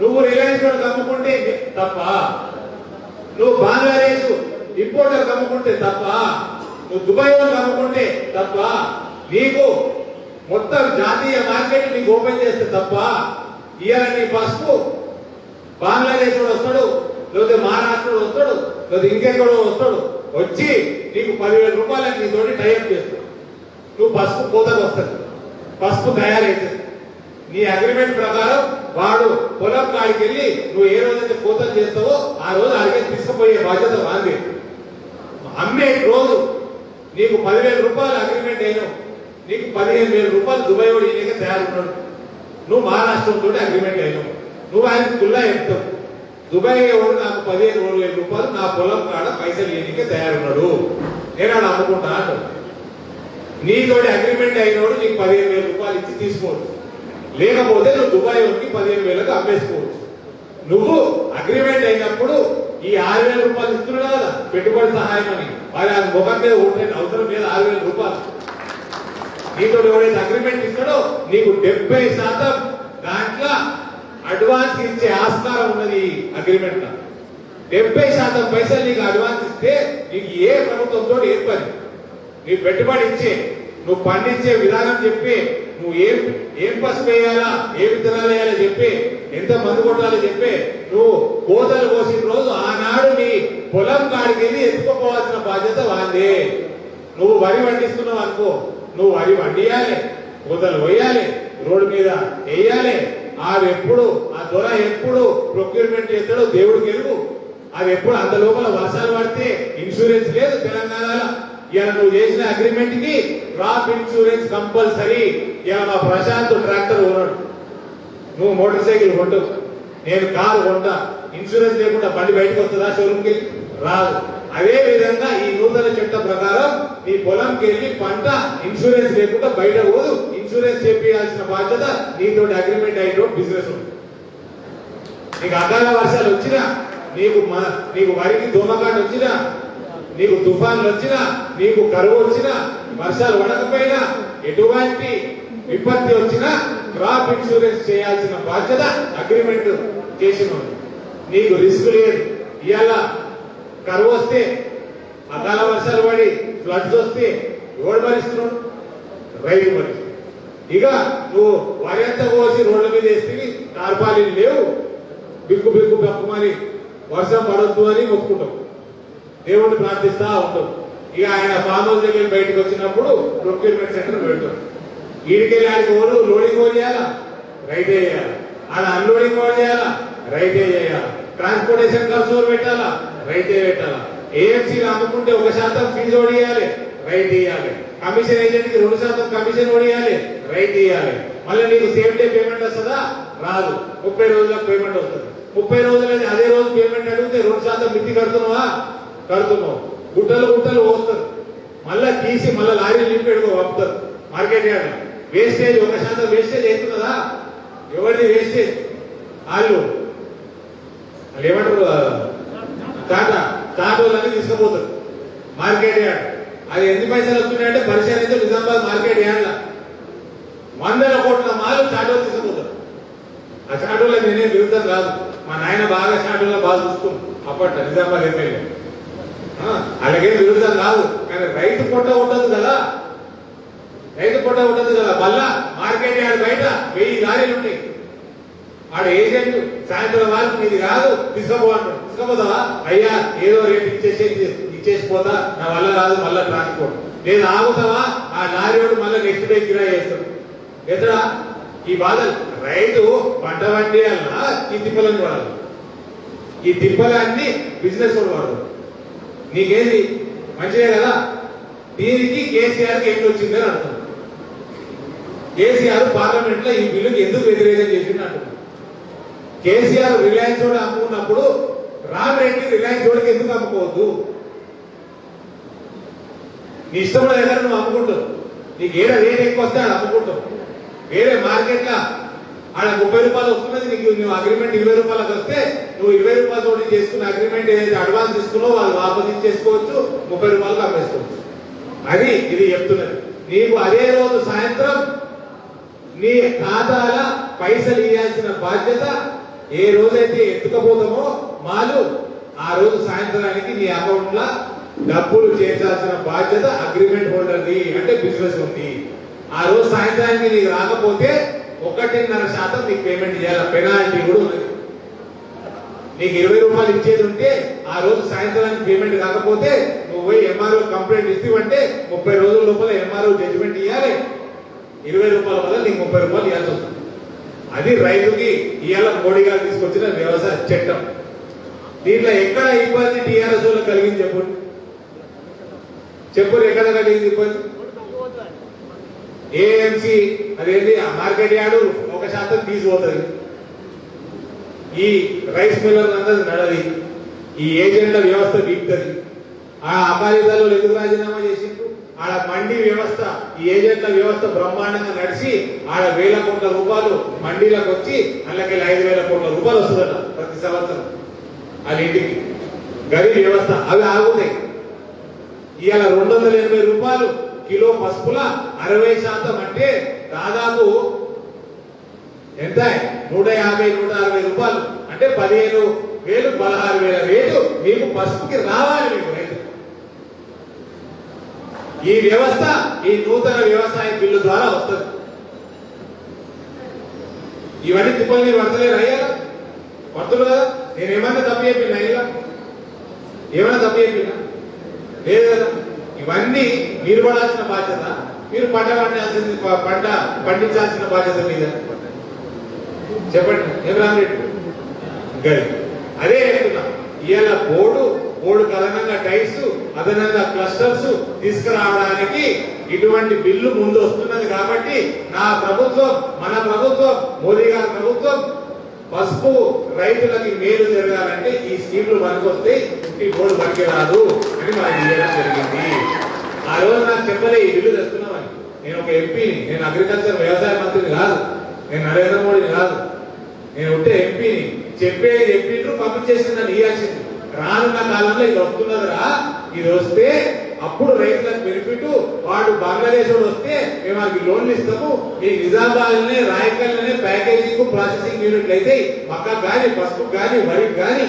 నువ్వు రిలయన్స్ వాడికి అమ్ముకుంటే తప్ప, నువ్వు బంగ్లాదేశ్ ఇంపోర్టర్ అమ్ముకుంటే తప్ప, నువ్వు దుబాయ్ వాళ్ళకి అమ్ముకుంటే తప్ప, నీకు మొత్తం జాతీయ మార్కెట్ నీకు ఓపెన్ చేస్తే తప్ప, ఇవాళ నీ పసుపు బంగ్లాదేశ్ వాడు వస్తాడు, లేకపోతే మహారాష్ట్ర వస్తాడు, లేకపోతే ఇంకెక్కడో వస్తాడు, వచ్చి నీకు 10,000 రూపాయలకు నీ తోటి టైప్ చేస్తాడు. నువ్వు పసుపు కోతకు వస్తుంది, పసుపు తయారైతుంది. నీ అగ్రిమెంట్ ప్రకారం వాడు పొలం కాడికి వెళ్ళి నువ్వు ఏ రోజైతే కోతలు చేస్తావో ఆ రోజు అడిగే తీసుకుపోయే బాధ్యత వాంది. అమ్మే రోజు నీకు 10,000 రూపాయలు అగ్రిమెంట్ అయినావు, నీకు 15,000 రూపాయలు దుబాయ్ వాడు ఈయనగా తయారున్నాడు. నువ్వు మహారాష్ట్రంతో అగ్రిమెంట్ అయినావు, నువ్వు ఆయనకు కుల్లా చెప్తావు, దుబాయ్ వాడు నాకు 15,000 రూపాయలు నా పొలం కాడ పైసలు ఈయనకే తయారున్నాడు, నేను ఆడ అమ్ముకుంటా అంటాడు. నీతోటి అగ్రిమెంట్ అయినోడు నీకు 15,000 రూపాయలు ఇచ్చి తీసుకోవచ్చు, లేకపోతే నువ్వు దుబాయ్ వాడికి 15,000కు అమ్మేసుకోవచ్చు. నువ్వు అగ్రిమెంట్ అయినప్పుడు ఈ 6,000 రూపాయలు ఇస్తున్నాడు కదా పెట్టుబడి సహాయం అని, అది ఆ ముఖం మీద ఉంటే అవసరం మీద 6,000 రూపాయలు నీతో ఎవరైతే అగ్రిమెంట్ ఇస్తాడో నీకు 70% దాంట్లో అడ్వాన్స్ ఇచ్చే ఆస్కారం ఉన్నది. అగ్రిమెంట్ 70% పైసలు నీకు అడ్వాన్స్ ఇస్తే నీకు ఏ ప్రభుత్వంతో ఏర్పడి నీ పెట్టుబడి ఇచ్చే, నువ్వు పండించే విధానం చెప్పి, నువ్వు ఏం పసుపు వేయాలా, ఏ విత్తనాలు వేయాలో చెప్పి, ఎంత మందు కొట్టాలో చెప్పి, నువ్వు కోతలు కోసిన రోజు ఆనాడు నీ పొలం కాడికి వెళ్ళి ఎత్తుకోపోవాల్సిన బాధ్యత వాందే. నువ్వు వరి వండిస్తున్నావు అనుకో, నువ్వు వరి వండియాలి, కోతలు వేయాలి, రోడ్డు మీద వేయాలి. అవి ఎప్పుడు ఆ దొర ఎప్పుడు ప్రొక్యూర్మెంట్ చేస్తాడో దేవుడికి ఎరుగు. అవి ఎప్పుడు అంత లోపల వర్షాలు పడితే ఇన్సూరెన్స్ లేదు తెలంగాణలో. ఇలా నువ్వు చేసిన అగ్రిమెంట్ కి క్రాప్ ఇన్సూరెన్స్ కంపల్సరీ. ఇలా మా ప్రశాంత్ ట్రాక్టర్ కొన్నాడు, నువ్వు మోటార్ సైకిల్ కొంటు, నేను కారు కొంటా, ఇన్సూరెన్స్ లేకుండా బండి బయటకు వస్తుందా షోరూమ్కి? రాదు. అదే విధంగా ఈ నూతన చట్ట ప్రకారం నీ పొలంకి వెళ్ళి పంట ఇన్సూరెన్స్ లేకుండా బయట పోదు, ఇన్సూరెన్స్ చేయాల్సిన బాధ్యత నీతోటి అగ్రిమెంట్ అయిన బిజినెస్ ఉంది. నీకు అకాల వర్షాలు వచ్చినా, నీకు వరికి దోమకాటు వచ్చినా, నీకు తుఫాన్లు వచ్చినా, నీకు కరువు వచ్చినా, వర్షాలు పడకపోయినా, ఎటువంటి విపత్తి వచ్చినా క్రాప్ ఇన్సూరెన్స్ చేయాల్సిన బాధ్యత అగ్రిమెంట్ చేసిన నీకు రిస్క్ లేదు. ఇవాళ కరువు వస్తే, అకాల వర్షాలు పడి ఫ్లడ్స్ వస్తే ఎవరు భరిస్తున్నాడు? రైతు భరిస్తున్నాడు. ఇక నువ్వు వరి అంతా కోసి రోడ్ల మీద వేస్తే టార్పాలీలు లేవు, బిక్కు బిక్కు బక్కుమని వర్షం పడొద్దు అని మొక్కుకుంటాం, దేవుడిని ప్రార్థిస్తా ఉంటాం. ఇక ఆయన ఫామ్ హౌస్ దగ్గర బయటకు వచ్చినప్పుడు ప్రొక్యూర్మెంట్ సెంటర్ పెడతాడు. ఈడికెళ్ళి ఆడికి ఓరు లోడింగ్ ఓర్ చేయాలా, రైతే చేయాలి, ఆడ అన్లోడింగ్ ఓర్ చేయాలా, రైతే చేయాలి, ట్రాన్స్పోర్టేషన్ ఖర్చు పెట్టాలా, రైతే పెట్టాలా, ఏఎంసీలు అమ్ముకుంటే 1% ఫీజు ఓడియాలి, రైతు ఇవ్వాలి, కమిషన్ ఏజెంట్ కి 2% కమిషన్ ఓడియాలి, రైతు ఇవ్వాలి. మళ్ళీ నీకు సేమ్ డే పేమెంట్ వస్తుందా? రాదు, 30 రోజులకు పేమెంట్ వస్తుంది. 30 రోజులది అదే రోజు పేమెంట్ అడిగితే 2% మిత్తి కడుతున్నావా? కడుతున్నావు. గుట్టలు గుట్టలు పోస్తారు, మళ్ళా తీసి మళ్ళీ లారీలు నింపి పంపుతారు మార్కెట్ యార్డ్. వేస్టేజ్ 1% వేస్టేజ్ అవుతున్నదా? ఎవరిది వేస్టేజ్? వాళ్ళు ఏమంటారు, టాటోలన్నీ తీసుకుపోతారు మార్కెట్ యార్డ్. అది ఎన్ని పైసలు వస్తున్నాయంటే పరిచయం అయితే నిజామాబాద్ మార్కెట్ యార్డ్ల 100 కోట్ల మాలు టాటోలు తీసుకుపోతారు. ఆ టాటోలో నేనే విరుద్ధం కాదు, మా నాయన బాగా టాటోలో బాగా చూసుకున్నాం అప్పట్లో నిజామాబాద్ ఎమ్మెల్యే. అలాగే విరుద్ధం కాదు, కానీ రైతు పొట్ట ఉండదు కదా, రైతు పొట్ట ఉండదు కదా. మళ్ళా మార్కెట్ యార్డ్ బయట 1000 లారీలు ఉంటాయి. ఆడ ఏజెంట్ సాయంత్రం వరకు మీది కాదు తీసుకుపో అంటాడు. తీసుకుపోతావా? అయ్యా ఏదో రేటు ఇచ్చేసిపోతా, నా వల్ల కాదు, మళ్ళా ట్రాన్స్పోర్ట్ నేను ఆగుతావా? ఆ లారీ వాడు మళ్ళీ నెక్స్ట్ డే కిరాయి చేస్తాడు. ఎట్లా ఈ బాధలు? రైతు పంట వండి అలా ఈ తిప్పలని వాడాలి, ఈ తిప్పలన్నీ బిజినెస్ వాడు వాడు. నీకేది మంచిదే కదా. దీనికి కేసీఆర్కి ఎన్ని వచ్చిందని అర్థం. కేసీఆర్ పార్లమెంట్ లో ఈ బిల్లుకి ఎందుకు వ్యతిరేకం చేసింది అంటున్నాడు. కేసీఆర్ రిలయన్స్ వాడు అమ్ముకున్నప్పుడు రామరెడ్డి రిలయన్స్ వాడికి ఎందుకు అమ్ముకోవద్దు? నీ ఇష్టం దగ్గర నువ్వు అమ్ముకుంటావు, నీకు ఏడ రేట్ ఎక్కువ వస్తే ఆడ అమ్ముకుంటావు. వేరే మార్కెట్ లో ఆడ 30 రూపాయలు వస్తున్నది, నీకు నువ్వు అగ్రిమెంట్ 20 రూపాయలకు వస్తే నువ్వు 20 రూపాయలతో చేసుకున్న అగ్రిమెంట్ ఏదైతే అడ్వాన్స్ తీసుకున్నావు వాళ్ళు వాపస్ ఇచ్చేసుకోవచ్చు, 30 రూపాయలకు అమ్మేసుకోవచ్చు. అది ఇది చెప్తున్నది. నీకు అదే రోజు సాయంత్రం నీ ఖాతాల పైసలు ఇవ్వాల్సిన బాధ్యత ఏ రోజైతే ఎత్తుకపోతామో మాలు ఆ రోజు సాయంత్రానికి నీ అకౌంట్ లో డబ్బులు చేర్చాల్సిన బాధ్యత అగ్రిమెంట్ హోల్డర్ది, అంటే బిజినెస్ ఉంది. ఆ రోజు సాయంత్రానికి నీకు రాకపోతే 1.5% నీకు పేమెంట్ చేయాలి. పెనాల్టీ కూడా ఉన్నది. నీకు 20 రూపాయలు ఇచ్చేది ఉంటే ఆ రోజు సాయంత్రానికి పేమెంట్ కాకపోతే నువ్వు పోయి ఎంఆర్ఓ కంప్లైంట్ ఇస్తావంటే 30 రోజుల లోపల ఎంఆర్ఓ జడ్జిమెంట్ ఇవ్వాలి. 20 రూపాయల వల్ల నీకు 30 రూపాయలు ఇవ్వాల్సి వస్తుంది. అది రైతుకి ఇవాళ మోడీ గారు తీసుకొచ్చిన వ్యవసాయ చట్టం. దీంట్లో ఎక్కడ ఇబ్బంది టీఆర్ఎస్ వాళ్ళకి కలిగింది చెప్పండి, చెప్పు ఎక్కడ కలిగింది ఇబ్బంది? ఏఎంసీ అదేంటి ఆ మార్కెట్ యార్డు 1% తీసిపోతుంది, ఈ రైస్ మిల్లర్ అన్నది నడది, ఈ ఏజెంట్ల వ్యవస్థ వీక్తది. ఆ అకాలీదాలు ఎందుకు రాజీనామా చేసిండ్రు? ఆడ మండీ వ్యవస్థ, ఈ ఏజెంట్ల వ్యవస్థ బ్రహ్మాండంగా నడిచి ఆడ 1000 కోట్ల రూపాయలు మండీలకు వచ్చి అందులోకి 5,000 కోట్ల రూపాయలు వస్తుందట ప్రతి సంవత్సరం వాళ్ళ ఇంటికి. గరీబ్ వ్యవస్థ అవి ఆగుతాయి. ఇవాళ 280 రూపాయలు కిలో పసుపుల 60% అంటే దాదాపు ఎంత? 150-160 రూపాయలు అంటే 15,000-16,000 రేటు మీకు పసుపుకి రావాలి. మీకు రైతు ఈ వ్యవస్థ ఈ నూతన వ్యవసాయ బిల్లు ద్వారా వస్తుంది. ఇవన్నీ తిప్పలు మీరు పడతలేరు అయ్యారా? పడుతులు కదా. నేను ఏమన్నా తప్పు చెప్పినా? అయ్యా ఏమైనా తప్పు చెప్పినా? లేదు కదా. ఇవన్నీ మీరు పడాల్సిన బాధ్యత, మీరు పంట పండించాల్సిన బాధ్యత మీద. చెప్పండి ఏం రామరెడ్డి గది అదే చెప్తున్నా. ఇవాళ బోర్డు అదనంగా టైల్స్, అదనంగా క్లస్టర్స్ తీసుకురావడానికి ఇటువంటి బిల్లు ముందు వస్తున్నది. కాబట్టి నా ప్రభుత్వం, మన ప్రభుత్వం, మోదీ గారి ప్రభుత్వం పసుపు రైతులకి మేలు జరగాలంటే ఈ స్కీమ్లు మనకు వస్తే ఈ బోర్డు మనకి రాదు అని మనకి ఇవ్వడం జరిగింది. ఆ రోజు నాకు చెప్పలే ఈ బిల్లు తెస్తున్నామని. నేను ఒక ఎంపీని, నేను అగ్రికల్చర్ వ్యవసాయ మంత్రిని కాదు, నేను నరేంద్ర మోడీని కాదు, నేను ఉంటే ఎంపీని. చెప్పేది చెప్పిండ్రు, పంపించేసింది నన్ను ఇవ్వాల్సింది. రానున్న కాలంలో ఇది వస్తున్నదిరా, ఇది వస్తే అప్పుడు రైతులకు బెనిఫిట్. వాడు బంగ్లాదేశ్ వస్తే మేము వాళ్ళకి లోన్లు ఇస్తాము, మీ నిజామాబాద్లోనే రాయకల్లోనే ప్యాకేజింగ్ ప్రాసెసింగ్ యూనిట్లు అయితే మక్కకు కానీ పసుపు కానీ వరికి కానీ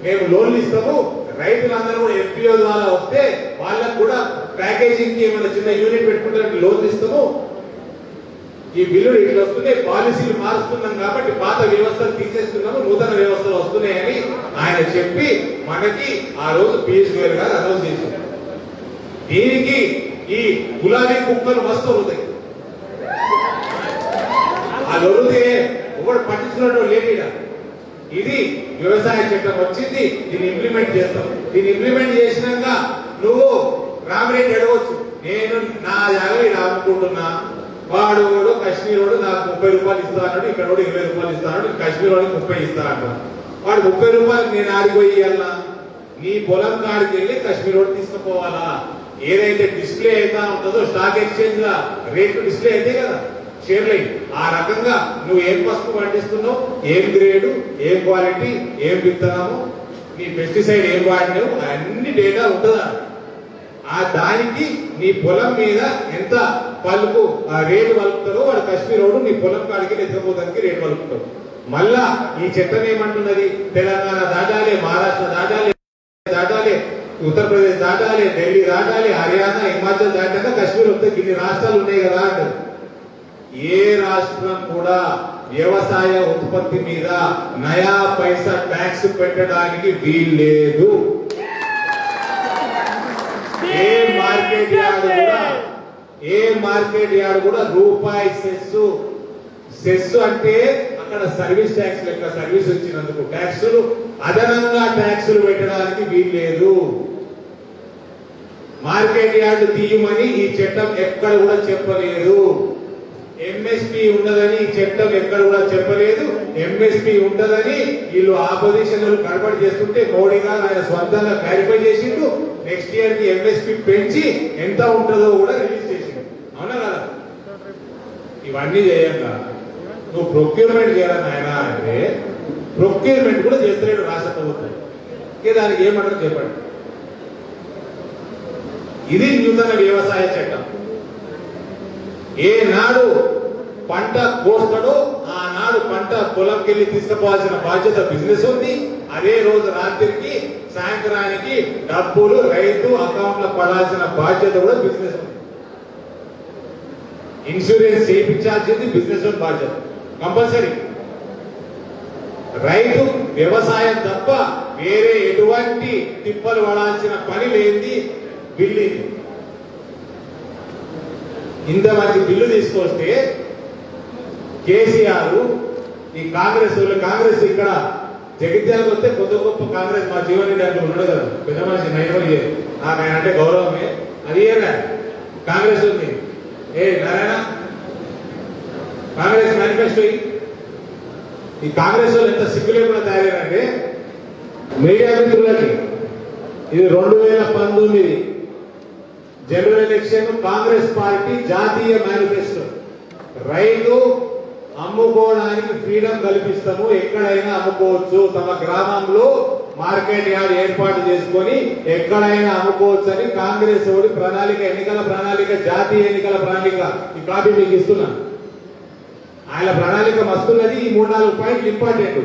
మేము లోన్లు ఇస్తాము. రైతులందరూ కూడా ఎఫ్పిఓ ద్వారా వస్తే వాళ్ళకు కూడా ప్యాకేజింగ్ కి ఏమైనా చిన్న యూనిట్ పెట్టుకుంటానికి లోన్లు ఇస్తాము. ఈ బిల్లులు ఇట్లా వస్తున్నాయి, పాలసీలు మారుస్తున్నాం కాబట్టి పాత వ్యవస్థలు తీసేస్తున్నాము, నూతన వ్యవస్థలు వస్తున్నాయని ఆయన చెప్పి మనకి ఆ రోజు పీయూష్ గోయల్ గారు అనౌన్స్ చేశారు. దీనికి ఈ గులాబీ కుక్కలు మస్తు అవుతాయి. ఆ లొరుతే ఒకటి పట్టించుకున్నట్టు లేనిడా. ఇది వ్యవసాయ చట్టం వచ్చింది, దీన్ని ఇంప్లిమెంట్ చేస్తాం. దీన్ని ఇంప్లిమెంట్ చేసినాక నువ్వు రామరెడ్డి అడగవచ్చు, నేను నా జాగా ఇలా అమ్ముకుంటున్నా, వాడు కాశ్మీర్ వాడు నాకు 30 రూపాయలు ఇస్తా అన్నాడు, ఇక్కడ 20 రూపాయలు ఇస్తా అన్నాడు, కాశ్మీర్ వాడికి 30 ఇస్తా అంటాడు. వాడు 30 రూపాయలు నేను ఆడిపోయి ఇవ్వాలన్నా నీ పొలం కాడికి వెళ్ళి కశ్మీర్ రోడ్ తీసుకుపోవాలా? ఏదైతే డిస్ప్లే అయితే ఉంటుందో స్టాక్ ఎక్స్చేంజ్ లా రేట్లు డిస్ప్లే అయితే కదా షేర్లు ఆ రకంగా నువ్వు ఏం పసుపు పండిస్తున్నావు, ఏం గ్రేడు, ఏం క్వాలిటీ, ఏం విత్తనము, నీ పెస్టిసైడ్ ఏం వాడినావు, అన్ని డేటా ఉంటుందా? ఆ దానికి నీ పొలం మీద ఎంత పలుకు రేటు పలుకుతారో వాడు కశ్మీర్ రోడ్డు నీ పొలం కాడికి ఎత్తుకపోతానికి రేటు పలుకుతావు. మళ్ళా ఈ చట్టం ఏమంటున్నది? తెలంగాణ దాటాలి, మహారాష్ట్ర దాటాలి, ఉత్తరప్రదేశ్ దాటాలి, ఢిల్లీ దాటాలి, హర్యానా, హిమాచల్ దాటాక కశ్మీర్ వస్తే ఇన్ని రాష్ట్రాలు ఉన్నాయి కదా అంటారు. ఏ రాష్ట్రం కూడా వ్యవసాయ ఉత్పత్తి మీద నయా పైసా ట్యాక్స్ పెట్టడానికి వీల్లేదు. ఏ మార్కెట్ యార్డ్ కూడా రూపాయి సెస్ అంటే అక్కడ సర్వీస్ ట్యాక్స్ లెక్క సర్వీస్ వచ్చినందుకు ట్యాక్సులు అదనంగా ట్యాక్సులు పెట్టడానికి వీల్లేదు. మార్కెట్ యార్డ్ తీయమని ఈ చట్టం ఎక్కడ కూడా చెప్పలేదు. ఎంఎస్పీ ఉన్నదని ఈ చట్టం ఎక్కడ కూడా చెప్పలేదు. ఎంఎస్పీ ఉంటదని వీళ్ళు ఆపోజిషన్ గడబడి చేస్తుంటే మోడీ గారు ఆయన స్వంతంగా క్లారిఫై చేసిండు. నెక్స్ట్ ఇయర్ కి ఎంఎస్పీ పెంచి ఎంత ఉంటుందో కూడా రిలీజ్ చేసిండు. అవునా కదా? ఇవన్నీ చేయంగా నువ్వు ప్రొక్యూర్మెంట్ చేయాలని ఆయన అంటే ప్రొక్యూర్మెంట్ కూడా చేస్తలేడు రాష్ట్ర ప్రభుత్వం. దానికి ఏమంటారు చెప్పండి. ఇది నూతన వ్యవసాయ చట్టం. ఏనాడు పంట కోస్తాడో ఆనాడు పంట పొలంకి వెళ్ళి తీసుకుపోవాల్సిన బాధ్యత బిజినెస్ ఉంది. అదే రోజు రాత్రికి సాయంత్రానికి డబ్బులు రైతు అకౌంట్ లో పడాల్సిన బాధ్యత కూడా బిజినెస్ ఉంది. ఇన్సూరెన్స్ చేయించాల్సింది బిజినెస్ బాధ్యత కంపల్సరీ. రైతు వ్యవసాయం తప్ప వేరే ఎటువంటి తిప్పలు పడాల్సిన పని లేని బిల్లు. ఇంతమంది బిల్లు తీసుకొస్తే కేసీఆర్ ఈ కాంగ్రెస్ ఇక్కడ జగిత్యాలకు వస్తే కొత్త గొప్ప కాంగ్రెస్ మా జీవన్ రెడ్డి అంటే ఉన్నాడు కదా పెద్ద మనిషి నైన్వల్ నాకు ఆయన అంటే గౌరవమే. అది కాంగ్రెస్ ఉంది. నారాయణ కాంగ్రెస్ మేనిఫెస్టో ఈ కాంగ్రెస్ వాళ్ళు ఎంత సిగ్గు లేకుండా తయారైనంటే మీడియా మిత్రులకి ఇది 2019 జనరల్ ఎలక్షన్ కాంగ్రెస్ పార్టీ జాతీయ మేనిఫెస్టో. రైతు అమ్ముకోవడానికి ఫ్రీడమ్ కల్పిస్తాము, ఎక్కడైనా అమ్ముకోవచ్చు, తమ గ్రామంలో మార్కెట్ యార్డ్ ఏర్పాటు చేసుకొని ఎక్కడైనా అమ్ముకోవచ్చు అని కాంగ్రెస్ ఓడి ప్రణాళిక, ఎన్నికల ప్రణాళిక, జాతీయ ఎన్నికల ప్రణాళిక ఈ కాపీ మీకు ఇస్తున్నాను. ఆయన ప్రణాళిక మస్తున్నది. ఈ 3-4 పాయింట్లు ఇంపార్టెంట్.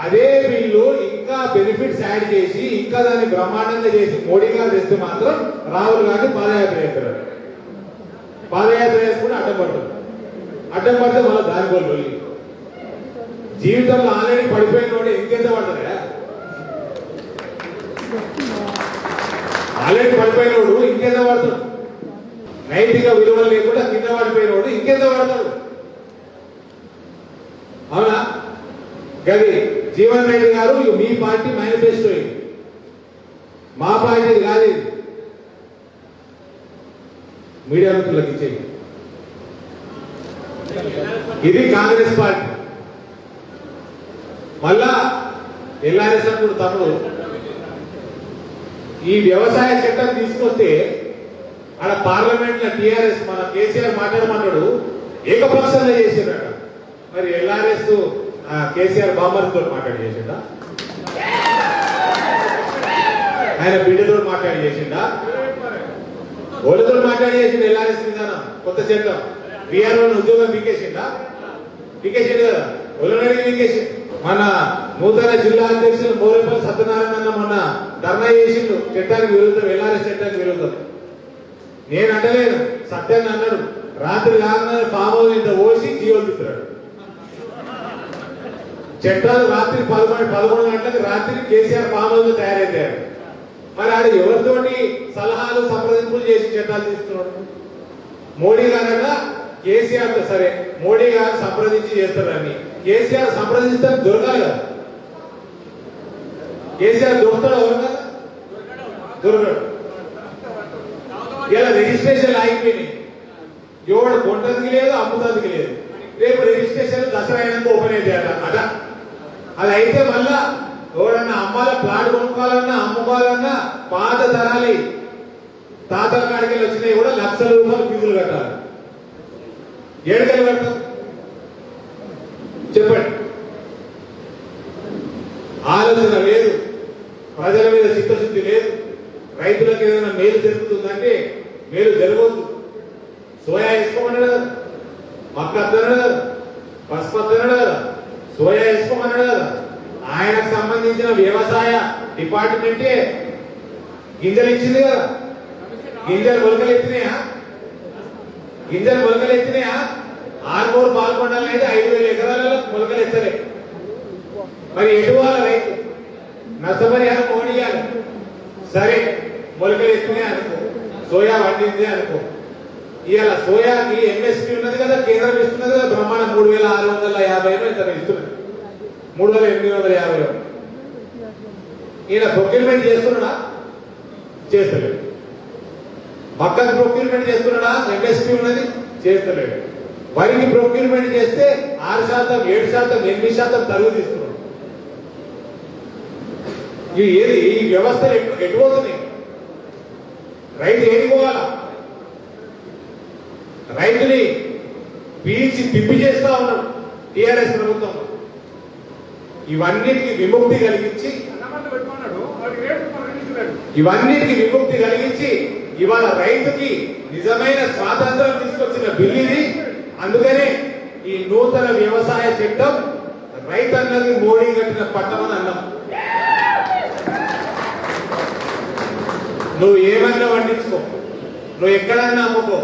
అదే బిల్లు ఇంకా బెనిఫిట్స్ యాడ్ చేసి ఇంకా దాన్ని బ్రహ్మాండంగా చేసి మోడీ గారు తెస్తే మాత్రం రాహుల్ గాంధీ పాదయాత్ర చేస్తారు. పాదయాత్ర చేసుకుంటే అడ్డం పడితే మళ్ళీ దానికోలు జీవితంలో ఆల్రెడీ పడిపోయిన వాడు ఇంకెంత పడతారా? ఆల్రెడీ పడిపోయినోడు ఇంకెంత పడతాడు? నైతిక విలువలు లేకుండా కింద పడిపోయినోడు ఇంకెంత పడతాడు? అవునా? గది జీవన్ రెడ్డి గారు మీ పార్టీ మేనిఫెస్టో ఇది, మా పార్టీ కాదు. మీడియా మిత్రులకు ఇచ్చేది ఇది కాంగ్రెస్ పార్టీ. మళ్ళా ఎల్ఆర్ఎస్ అప్పుడు తమ్ముడు ఈ వ్యవసాయ చట్టం తీసుకొస్తే ఆడ పార్లమెంట్ లో టిఆర్ఎస్ మన కేసీఆర్ మాట్లాడమన్నాడు, ఏకపక్షంగా చేసిండట. మరి ఎల్ఆర్ఎస్ కేసీఆర్ బామ్మర్తో మాట్లాడి చేసిండా? ఆయన బిడ్డతో మాట్లాడి చేసిండా? ఓళ్ళతో మాట్లాడి చేసిండు. ఎల్ఆర్ఎస్ విధానం కొత్త చట్టం బీఆర్ఓ ఉద్యోగం పీకేసిండా? పీకేసిండు కదా. ఒళ్ళనడిగి పీకేసిండు. మన నూతన జిల్లా అధ్యక్షులు మోరేపల్లి సత్యనారాయణ అన్న మొన్న ధర్నా చేసిండు చట్టానికి విరుద్ధం, ఎల్ఆర్ఎస్ చట్టానికి విరుద్ధం. నేను అంటలేను, సత్యాన్ని అన్నాడు. రాత్రి కాగానే ఫామ్ హౌస్ ఇంత ఓసి జీవోలు తిప్పుతాడు. చట్టాలు రాత్రి 11 గంటలకు రాత్రి కేసీఆర్ ఫామ్ హౌస్ తయారైపోయారు. మరి ఆడ ఎవరితోటి సలహాలు సంప్రదింపులు చేసి చట్టాలు తీసుకున్నాడు? మోడీ గారన్నా కేసీఆర్ తో సరే మోడీ గారు సంప్రదించి చేస్తారని. కేసీఆర్ సంప్రదిస్తే దొరకాలి కదా. కేసీఆర్ దొరుకుతాడు ఎవరు కదా? దొరకడు. ఇలా రిజిస్ట్రేషన్ ఆగిపోయినాయి. ఎవడు కొంటదికి లేదు, అమ్ముతానికి లేదు. రేపు రిజిస్ట్రేషన్ దసరా అయినంత ఓపెన్ అయితే అట. అది అయితే మళ్ళా ఎవడన్నా అమ్మాల ప్లాట్ కొనుక్కోవాలన్నా అమ్ముకోవాలన్నా పాత తరాలి తాతల కాడికి వచ్చినాయి కూడా లక్షల రూపాయలు ఫీజులు కట్టాలి. ఏడుకలు కడతాం చెప్పండి. ఆలోచన లేదు, ప్రజల మీద చిత్తశుద్ధి లేదు. రైతులకు ఏదైనా మేలు జరుగుతుందంటే మేలు జరగవద్దు. సోయా వేసుకోమన్నాడు కదా, మక్క అద్దన్నాడు కదా, పసుపు అద్దన్నాడు కదా, సోయా వేసుకోమన్నాడు కదా. ఆయనకు సంబంధించిన వ్యవసాయ డిపార్ట్మెంటే గింజలు ఇచ్చింది కదా. గింజలు మొలకలు ఎత్తినాయా? గింజలు మొలకలు ఎత్తినాయా? ఆర్మూరు పాల్గొండాలి అయితే 5,000 ఎకరాలలో మొలకలు ఎత్తలే. మరి ఎటువాల రైతు నష్టపరిహారం ఓడియాలి. సరే మొలకలు ఎత్తినాయి అనుకో, సోయా పండింది అనుకో. ఇవాళ సోయాకి ఎంఎస్పీ ఉన్నది కదా, కేంద్రం ఇస్తున్నది కదా, బ్రహ్మాండం 3,650 ఇతను ఇస్తున్నది, 3,850. ఈయన ప్రొక్యూర్మెంట్ చేస్తున్నాడా? చేస్తలేడు. మక్కకు ప్రొక్యూర్మెంట్ చేస్తున్నాడా? ఎంఎస్పీ ఉన్నది, చేస్తలేడు. వరికి ప్రొక్యూర్మెంట్ చేస్తే 6%, 7%, 8% తరుగు తీస్తున్నాడు. ఏది ఈ వ్యవస్థలు ఎటు పోతున్నాయి? రైతు ఏడిపోవాలా? రైతుని పీల్చి పిప్పి చేస్తా ఉన్నాడు టిఆర్ఎస్ ప్రభుత్వం. ఇవన్నిటికి విముక్తి కలిగించి ఇవాళ రైతుకి నిజమైన స్వాతంత్రం తీసుకొచ్చిన బిల్లు ఇది. అందుకనే ఈ నూతన వ్యవసాయ చట్టం రైతన్నది మోడీ కట్టిన పట్టమని అన్నాం. నువ్వు ఏమన్నా పండించుకో, నువ్వు ఎక్కడన్నా అమ్ముకో,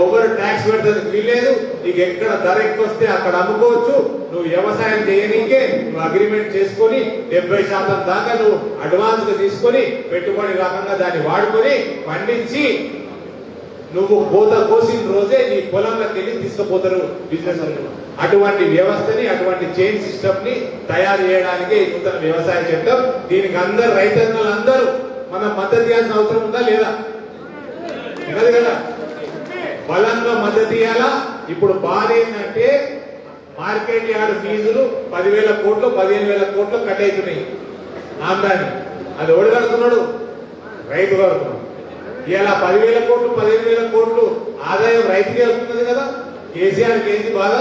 ఒకరు ట్యాక్స్ పెడతానికి వీల్లేదు. నీకు ఎక్కడ ధర ఎక్కువ వస్తే అక్కడ అమ్ముకోవచ్చు. నువ్వు వ్యవసాయం చేయనీకే నువ్వు అగ్రిమెంట్ చేసుకొని 70% దాకా నువ్వు అడ్వాన్స్ గా తీసుకొని పెట్టుబడి రాకుండా దాన్ని వాడుకొని పండించి నువ్వు కోసిన రోజే నీ పొలంలోకి వెళ్ళి తీసుకుపోతారు బిజినెస్. అటువంటి వ్యవస్థని, అటువంటి చైన్ సిస్టమ్ ని తయారు చేయడానికి నూతన వ్యవసాయ చట్టం. దీనికి అందరు రైతన్నలందరూ మనం మద్దతు ఇవ్వాల్సిన అవసరం ఉందా లేదా? ఉన్నది కదా, బలంగా మద్దతు ఇవ్వాలా. ఇప్పుడు బాధ ఏంటంటే మార్కెట్ యార్డ్ ఫీజులు 10,000 కోట్లు 15,000 కోట్లు కట్ అవుతున్నాయి ఆమ్దాని. అది ఎవడు కడుతున్నాడు? రైతు కడుతున్నాడు. ఇలా 10,000 కోట్లు 15,000 కోట్లు ఆదాయం రైతుకే వస్తున్నది కదా. కేసీఆర్కి ఏంది బాధ?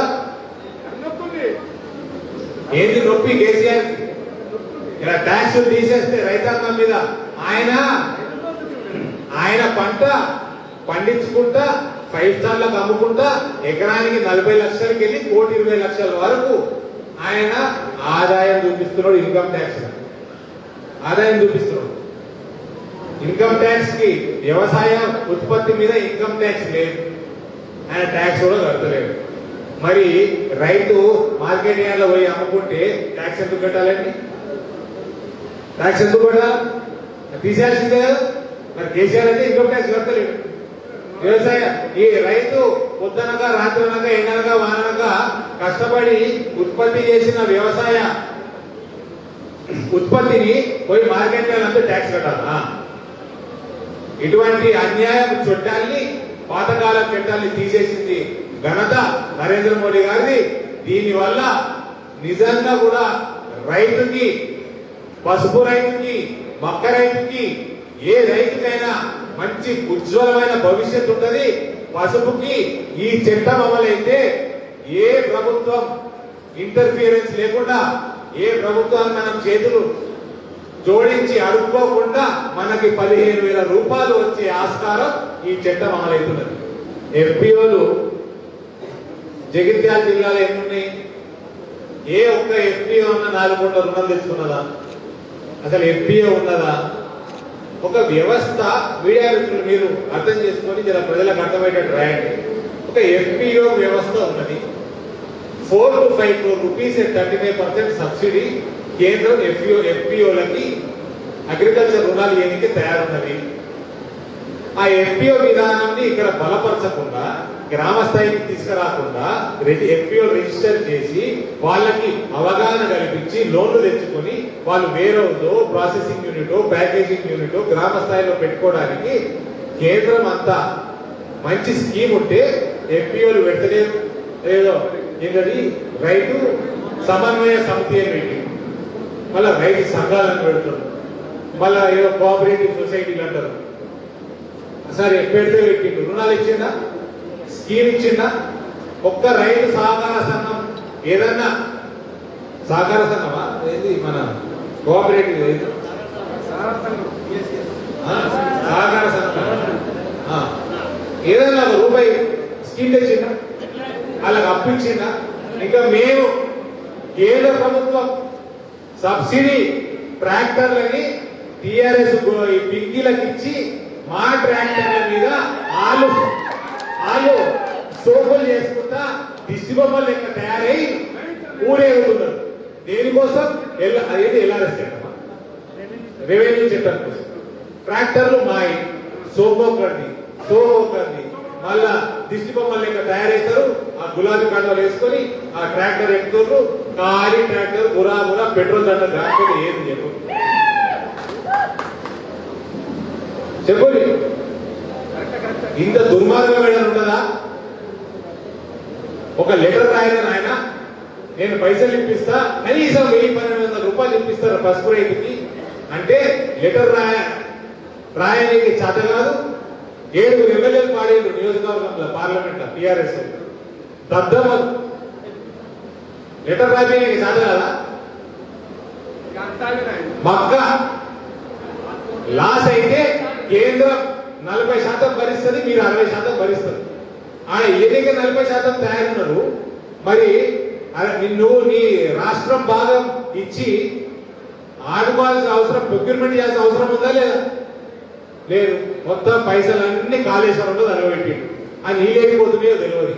ఏంది నొప్పి కేసీఆర్కి? ఇలా ట్యాక్స్ తీసేస్తే రైతాంగం మీద ఆయన పంట పండించుకుంటా 5 స్టార్లకు అమ్ముకుంటా ఎకరానికి 40 లక్షలకి వెళ్ళి 1,20,00,000 వరకు ఆయన ఆదాయం చూపిస్తున్నాడు. ఇన్కమ్ ట్యాక్స్ ఆదాయం చూపిస్తున్నాడు. ఇన్కమ్ ట్యాక్స్ కి వ్యవసాయ ఉత్పత్తి మీద ఇన్కమ్ ట్యాక్స్ లేదు, ఆయన ట్యాక్స్ కూడా కడతలేదు. మరి రైతు మార్కెట్ యార్డ్లో పోయి అమ్ముకుంటే ట్యాక్స్ ఎందుకు కట్టాలండి? ట్యాక్స్ ఎందుకు కట్టాలి? తీసేయాల్సిందే కదా. మరి కేసీఆర్ అయితే ఇన్కమ్ ట్యాక్స్ కడతలేడు. వ్యవసాయ ఈ రైతు పొద్దునగా రాత్రనగా ఎండనగా వాననగా కష్టపడి ఉత్పత్తి చేసిన వ్యవసాయ ఉత్పత్తిని పోయి మార్కెట్ యార్డ్లంతా ట్యాక్స్ కట్టాలా? ఇటువంటి అన్యాయం చట్టాన్ని, పాతకాల చట్టాన్ని తీసేసింది ఘనత నరేంద్ర మోడీ గారిది. దీనివల్ల నిజంగా కూడా రైతుకి, పసుపు రైతుకి, మక్క రైతుకి, ఏ రైతుకైనా మంచి ఉజ్వలమైన భవిష్యత్తు ఉంటది. పసుపుకి ఈ చట్టం అమలైతే ఏ ప్రభుత్వం ఇంటర్ఫియరెన్స్ లేకుండా, ఏ ప్రభుత్వాన్ని మనం చేతులు జోడించి అడుక్కోకుండా మనకి 15,000 రూపాయలు వచ్చే ఆస్కారం ఈ చట్టం అమలవుతున్నది. ఎఫ్పిఓలు జగిత్యాల జిల్లాలో ఎన్నున్నాయి? ఏ ఒక్క ఎఫ్పిఓ అన్న 4 కోట్ల రుణం తెచ్చుకున్నదా? అసలు ఎఫ్పిఓ ఉన్నదా? ఒక వ్యవస్థ, మీడియా మిత్రులు మీరు అర్థం చేసుకొని జర ప్రజలకు అర్థమయ్యేటట్టు రాయండి. ఒక ఎఫ్పిఓ వ్యవస్థ ఉన్నది. 4 to 5 crore rupees 35% సబ్సిడీ కేంద్రం ఎఫ్పిఓలకి అగ్రికల్చర్ రుణాలు ఇవ్వడానికి తయారున్నది. ఆ ఎఫ్పిఓ విధానాన్ని ఇక్కడ బలపరచకుండా, గ్రామ స్థాయికి తీసుకురాకుండా ఎఫ్పిఓ రిజిస్టర్ చేసి వాళ్ళకి అవగాహన కల్పించి లోన్లు తెచ్చుకొని వాళ్ళు వేరో ప్రాసెసింగ్ యూనిట్, ప్యాకేజింగ్ యూనిట్ గ్రామ స్థాయిలో పెట్టుకోవడానికి కేంద్రం అంతా మంచి స్కీమ్ ఉంటే ఎఫ్పిఓలు పెడతలేరు. ఏదో ఏంటది రైతు సమన్వయ సమితి అని పెట్టి మళ్ళీ రైతు సంఘాలను పెడుతున్నారు, మళ్ళీ ఏదో కోఆపరేటివ్ సొసైటీలు అంటారు. సరే పెడితే పెట్టిండు, రుణాలు ఇచ్చిందా, స్కీమ్ ఇచ్చిందా? ఒక్క రైతు సహకార సంఘం ఏదన్నా, సహకార సంఘమా ఏది మన కోఆపరేటివ్ ఏది? సహకార సంఘం ఏదన్నా ఒక రూపాయి స్కీమ్ తెచ్చిందా, వాళ్ళకి అప్పు ఇచ్చిందా? ఇంకా మేము కేంద్ర ప్రభుత్వం సబ్సిడీ ట్రాక్టర్లని టిఆర్ఎస్ పింకీలకు ఇచ్చి మా ట్రాక్టర్ల మీద వాళ్ళు సోపులు చేసుకుంటా దిష్టి బొమ్మలు లెక్క తయారై ఊరేగుతున్నారు. దేనికోసం? అదేది ఎల్ఆర్ఎస్ చట్టమా, రెవెన్యూ చట్టం కోసం. ట్రాక్టర్లు మాయి, సోపోకండి మళ్ళా దిష్టి బొమ్మలు లెక్క తయారవుతారు. ఆ గులాబీ కండలు వేసుకొని ఆ ట్రాక్టర్ ఎక్కుతారు. ఖాళీ ట్రాక్టర్ గురా పెట్రోల్ దండ దాటుకొని ఏది చెప్పండి. ఇంత దుర్మార్గం ఏదైనా ఉంటుందా? ఒక లెటర్ రాయని ఆయన నేను పైసలు ఇప్పిస్తా, కనీసం 1000-1200 రూపాయలు ఇప్పిస్తారు పసుపు రైతుకి అంటే లెటర్ రాయనికి చేత కాదు. 7 ఎమ్మెల్యేలు పాడేరు నియోజకవర్గంలో పార్లమెంట్ టిఆర్ఎస్ దద్దమ్మ లెటర్ రాయడానికి చేత కాదా? మక్క లాస్ అయితే కేంద్రం 40% భరిస్తుంది, మీరు 60% భరిస్తారు. ఆయన ఏదైతే 40% తయారున్నారు, మరి నువ్వు నీ రాష్ట్రం భాగం ఇచ్చి ఆడుకోవాల్సిన అవసరం, ప్రొక్యూర్మెంట్ చేయాల్సిన అవసరం ఉందా లేదా? లేదు. మొత్తం పైసలన్నీ కాళేశ్వరంలో తరగబెట్టిండు. ఆ నీళ్ళు ఏడిపోతున్నాయో తెలియదు.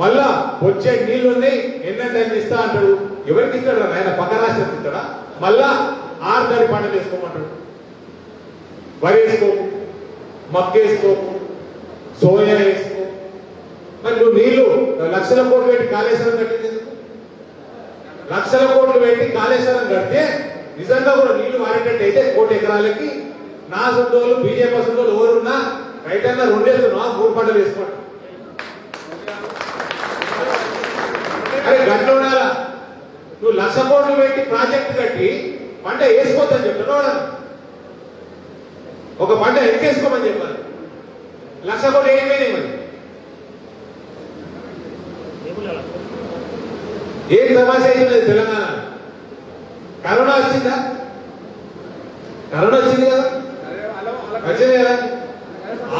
మళ్ళా వచ్చే నీళ్లు ఉన్నాయి, ఎన్నంటే ఇస్తా అంటాడు. ఎవరికి ఇస్తాడు? ఆయన పక్క రాష్ట్రం ఇస్తాడా? మళ్ళా 6 తడి పంటలు వేసుకోమంటాడు. వరి వేసుకోకు, మక్క వేసుకోకు, సోయా వేసుకో. మరి నువ్వు నీళ్లు లక్షల కోట్లు పెట్టి కాళేశ్వరం కట్టింది. లక్షల కోట్లు పెట్టి కాళేశ్వరం కడితే నిజంగా కూడా నీళ్లు వాడేటట్టు అయితే 1 ఎకరాలకి నా సొంతలు బీజేపీ సొంతలు ఎవరున్నా రైతన్నా 2 వేసుకున్నా 3 పంటలు వేసుకోండి. అరే గంట ఉండాలా? నువ్వు 1,00,000 కోట్లు పెట్టి ప్రాజెక్టు కట్టి పంట వేసుకోవద్దని చెప్తున్నావు. ఒక పంట ఎక్కేసుకోమని చెప్పాలి. 1,00,000 కోట్లు ఏమైనాయి? మరి ఏం తమాషా అయితే తెలంగాణ. కరోనా వచ్చిందా? కరోనా వచ్చింది కదా, వచ్చింది కదా.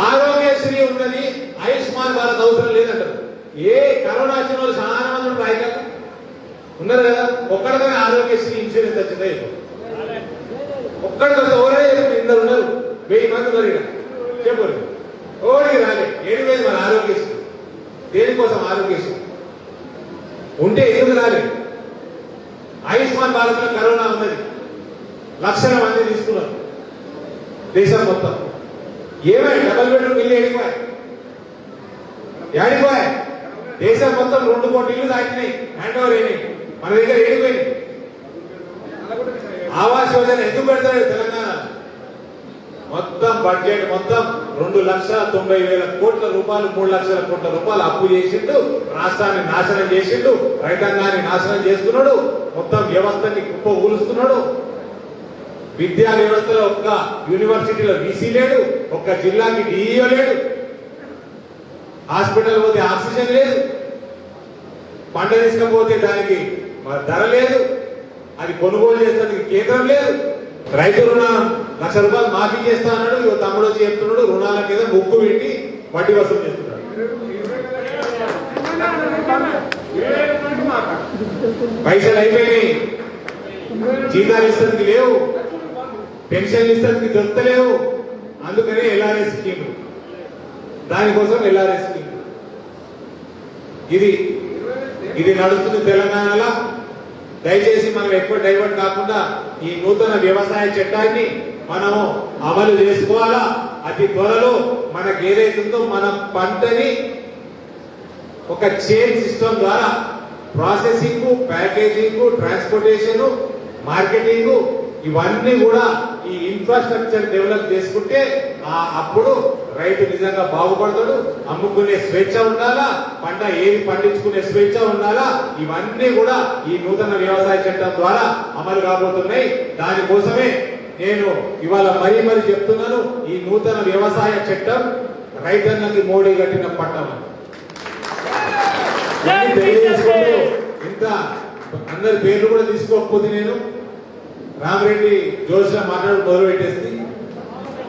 ఆరోగ్యశ్రీ ఉన్నది, ఆయుష్మాన్ భారత్ అవసరం లేదంటారు. ఏ కరోనా వచ్చిన వాళ్ళు చాలా మంది రాయగలరు ఉన్నారు కదా. ఒక్కడికైనా ఆరోగ్యశ్రీ ఇన్సూరెన్స్ వచ్చిందా? ఒక్కడికి ఎవరే 2 ఉన్నారు, 1000 మంది ఉన్నారు. చెప్పరు ఓడికి రాలే. 7,000 మన ఆరోగ్యశ్రీ. దేనికోసం ఆరోగ్యశ్రీ ఉంటే ఎందుకు రాలేదు? ఆయుష్మాన్ భారత్ లో కరోనా ఉన్నది, లక్షల మంది తీసుకున్నారు దేశం మొత్తం. ఏమై డబల్ బెడ్రూమ్ ఇల్లు ఏడిపోయాయి? దేశం మొత్తం 2 కోట్ల ఇల్లు దాటినాయి, హ్యాండ్ ఓవర్ అయినాయి. మన దగ్గర ఏడిపోయినాయి. ఆవాస్ యోజన ఎందుకు పెడతాడు తెలంగాణ? మొత్తం బడ్జెట్ మొత్తం 2,90,000 కోట్ల రూపాయలు, 3 లక్షల కోట్ల రూపాయలు అప్పు చేసిండు. రాష్ట్రాన్ని నాశనం చేసిండు, రైతాంగాన్ని నాశనం చేస్తున్నాడు, మొత్తం వ్యవస్థని కుప్ప ఊలుస్తున్నాడు. విద్యా వ్యవస్థలో ఒక్క యూనివర్సిటీలో వీసీ లేడు, ఒక్క జిల్లాకి డిఈఓ లేడు, హాస్పిటల్ పోతే ఆక్సిజన్ లేదు, పంట తీసుకపోతే దానికి ధర లేదు, అది కొనుగోలు చేసేందుకు కేంద్రం లేదు. రైతు రుణం 1,00,000 రూపాయలు మాఫీ చేస్తా అన్నాడు. తమ్ముడు వచ్చి చెప్తున్నాడు రుణాల కింద ముక్కు పెట్టి వడ్డీ వసూలు చేస్తున్నాడు. పైసలు అయిపోయినాయి, జీతాలు ఇస్తానికి లేవు, పెన్షన్లు ఇస్తానికి దొరకలేవు. అందుకనే ఎల్ఆర్ఎస్ స్కీమ్, దానికోసం ఎల్ఆర్ఎస్ స్కీమ్. ఇది నడుస్తుంది తెలంగాణలో. దయచేసి మనం ఎక్కువ డైవర్ట్ కాకుండా ఈ నూతన వ్యవసాయ చట్టాన్ని మనము అమలు చేసుకోవాలా. అతి త్వరలో మనకు ఏదైతుందో మన పంటని ఒక చైన్ సిస్టమ్ ద్వారా ప్రాసెసింగ్, ప్యాకేజింగ్, ట్రాన్స్పోర్టేషన్, మార్కెటింగ్ ఇవన్నీ కూడా ఈ ఇన్ఫ్రాస్ట్రక్చర్ డెవలప్ చేసుకుంటే అప్పుడు రైతు నిజంగా బాగుపడతాడు. అమ్ముకునే స్వేచ్ఛ ఉండాలా, పంట ఏది పండించుకునే స్వేచ్ఛ ఉండాలా, ఇవన్నీ కూడా ఈ నూతన వ్యవసాయ చట్టం ద్వారా అమలు కాబోతున్నాయి. దానికోసమే నేను ఇవాళ మరీ చెప్తున్నాను, ఈ నూతన వ్యవసాయ చట్టం రైతన్నకి మోడీ కట్టిన పట్టం. తెలియజేసుకుంటూ ఇంత అందరి పేర్లు కూడా తీసుకోకపోతే నేను రామరెడ్డి జోష్ మాట్లాడు మొదలు పెట్టేసింది.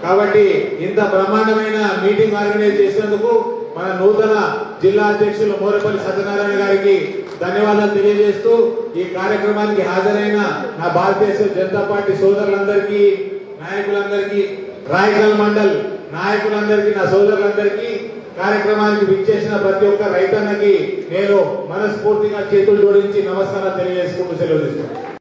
కాబట్టి ఇంత బ్రహ్మాండమైన మీటింగ్ ఆర్గనైజ్ చేసినందుకు మన నూతన జిల్లా అధ్యక్షులు మోరపల్లి సత్యనారాయణ గారికి ధన్యవాదాలు తెలియజేస్తూ ఈ కార్యక్రమానికి హాజరైన నా భారతీయ జనతా పార్టీ సోదరులందరికీ, నాయకులందరికీ, రాయకల్ మండల్ నాయకులందరికీ, నా సోదరులందరికీ, కార్యక్రమానికి విచ్చేసిన ప్రతి ఒక్క రైతన్నకి నేను మనస్ఫూర్తిగా చేతులు జోడించి నమస్కారాలు తెలియజేసుకుంటూ సెలవు తీసుకుంటాను.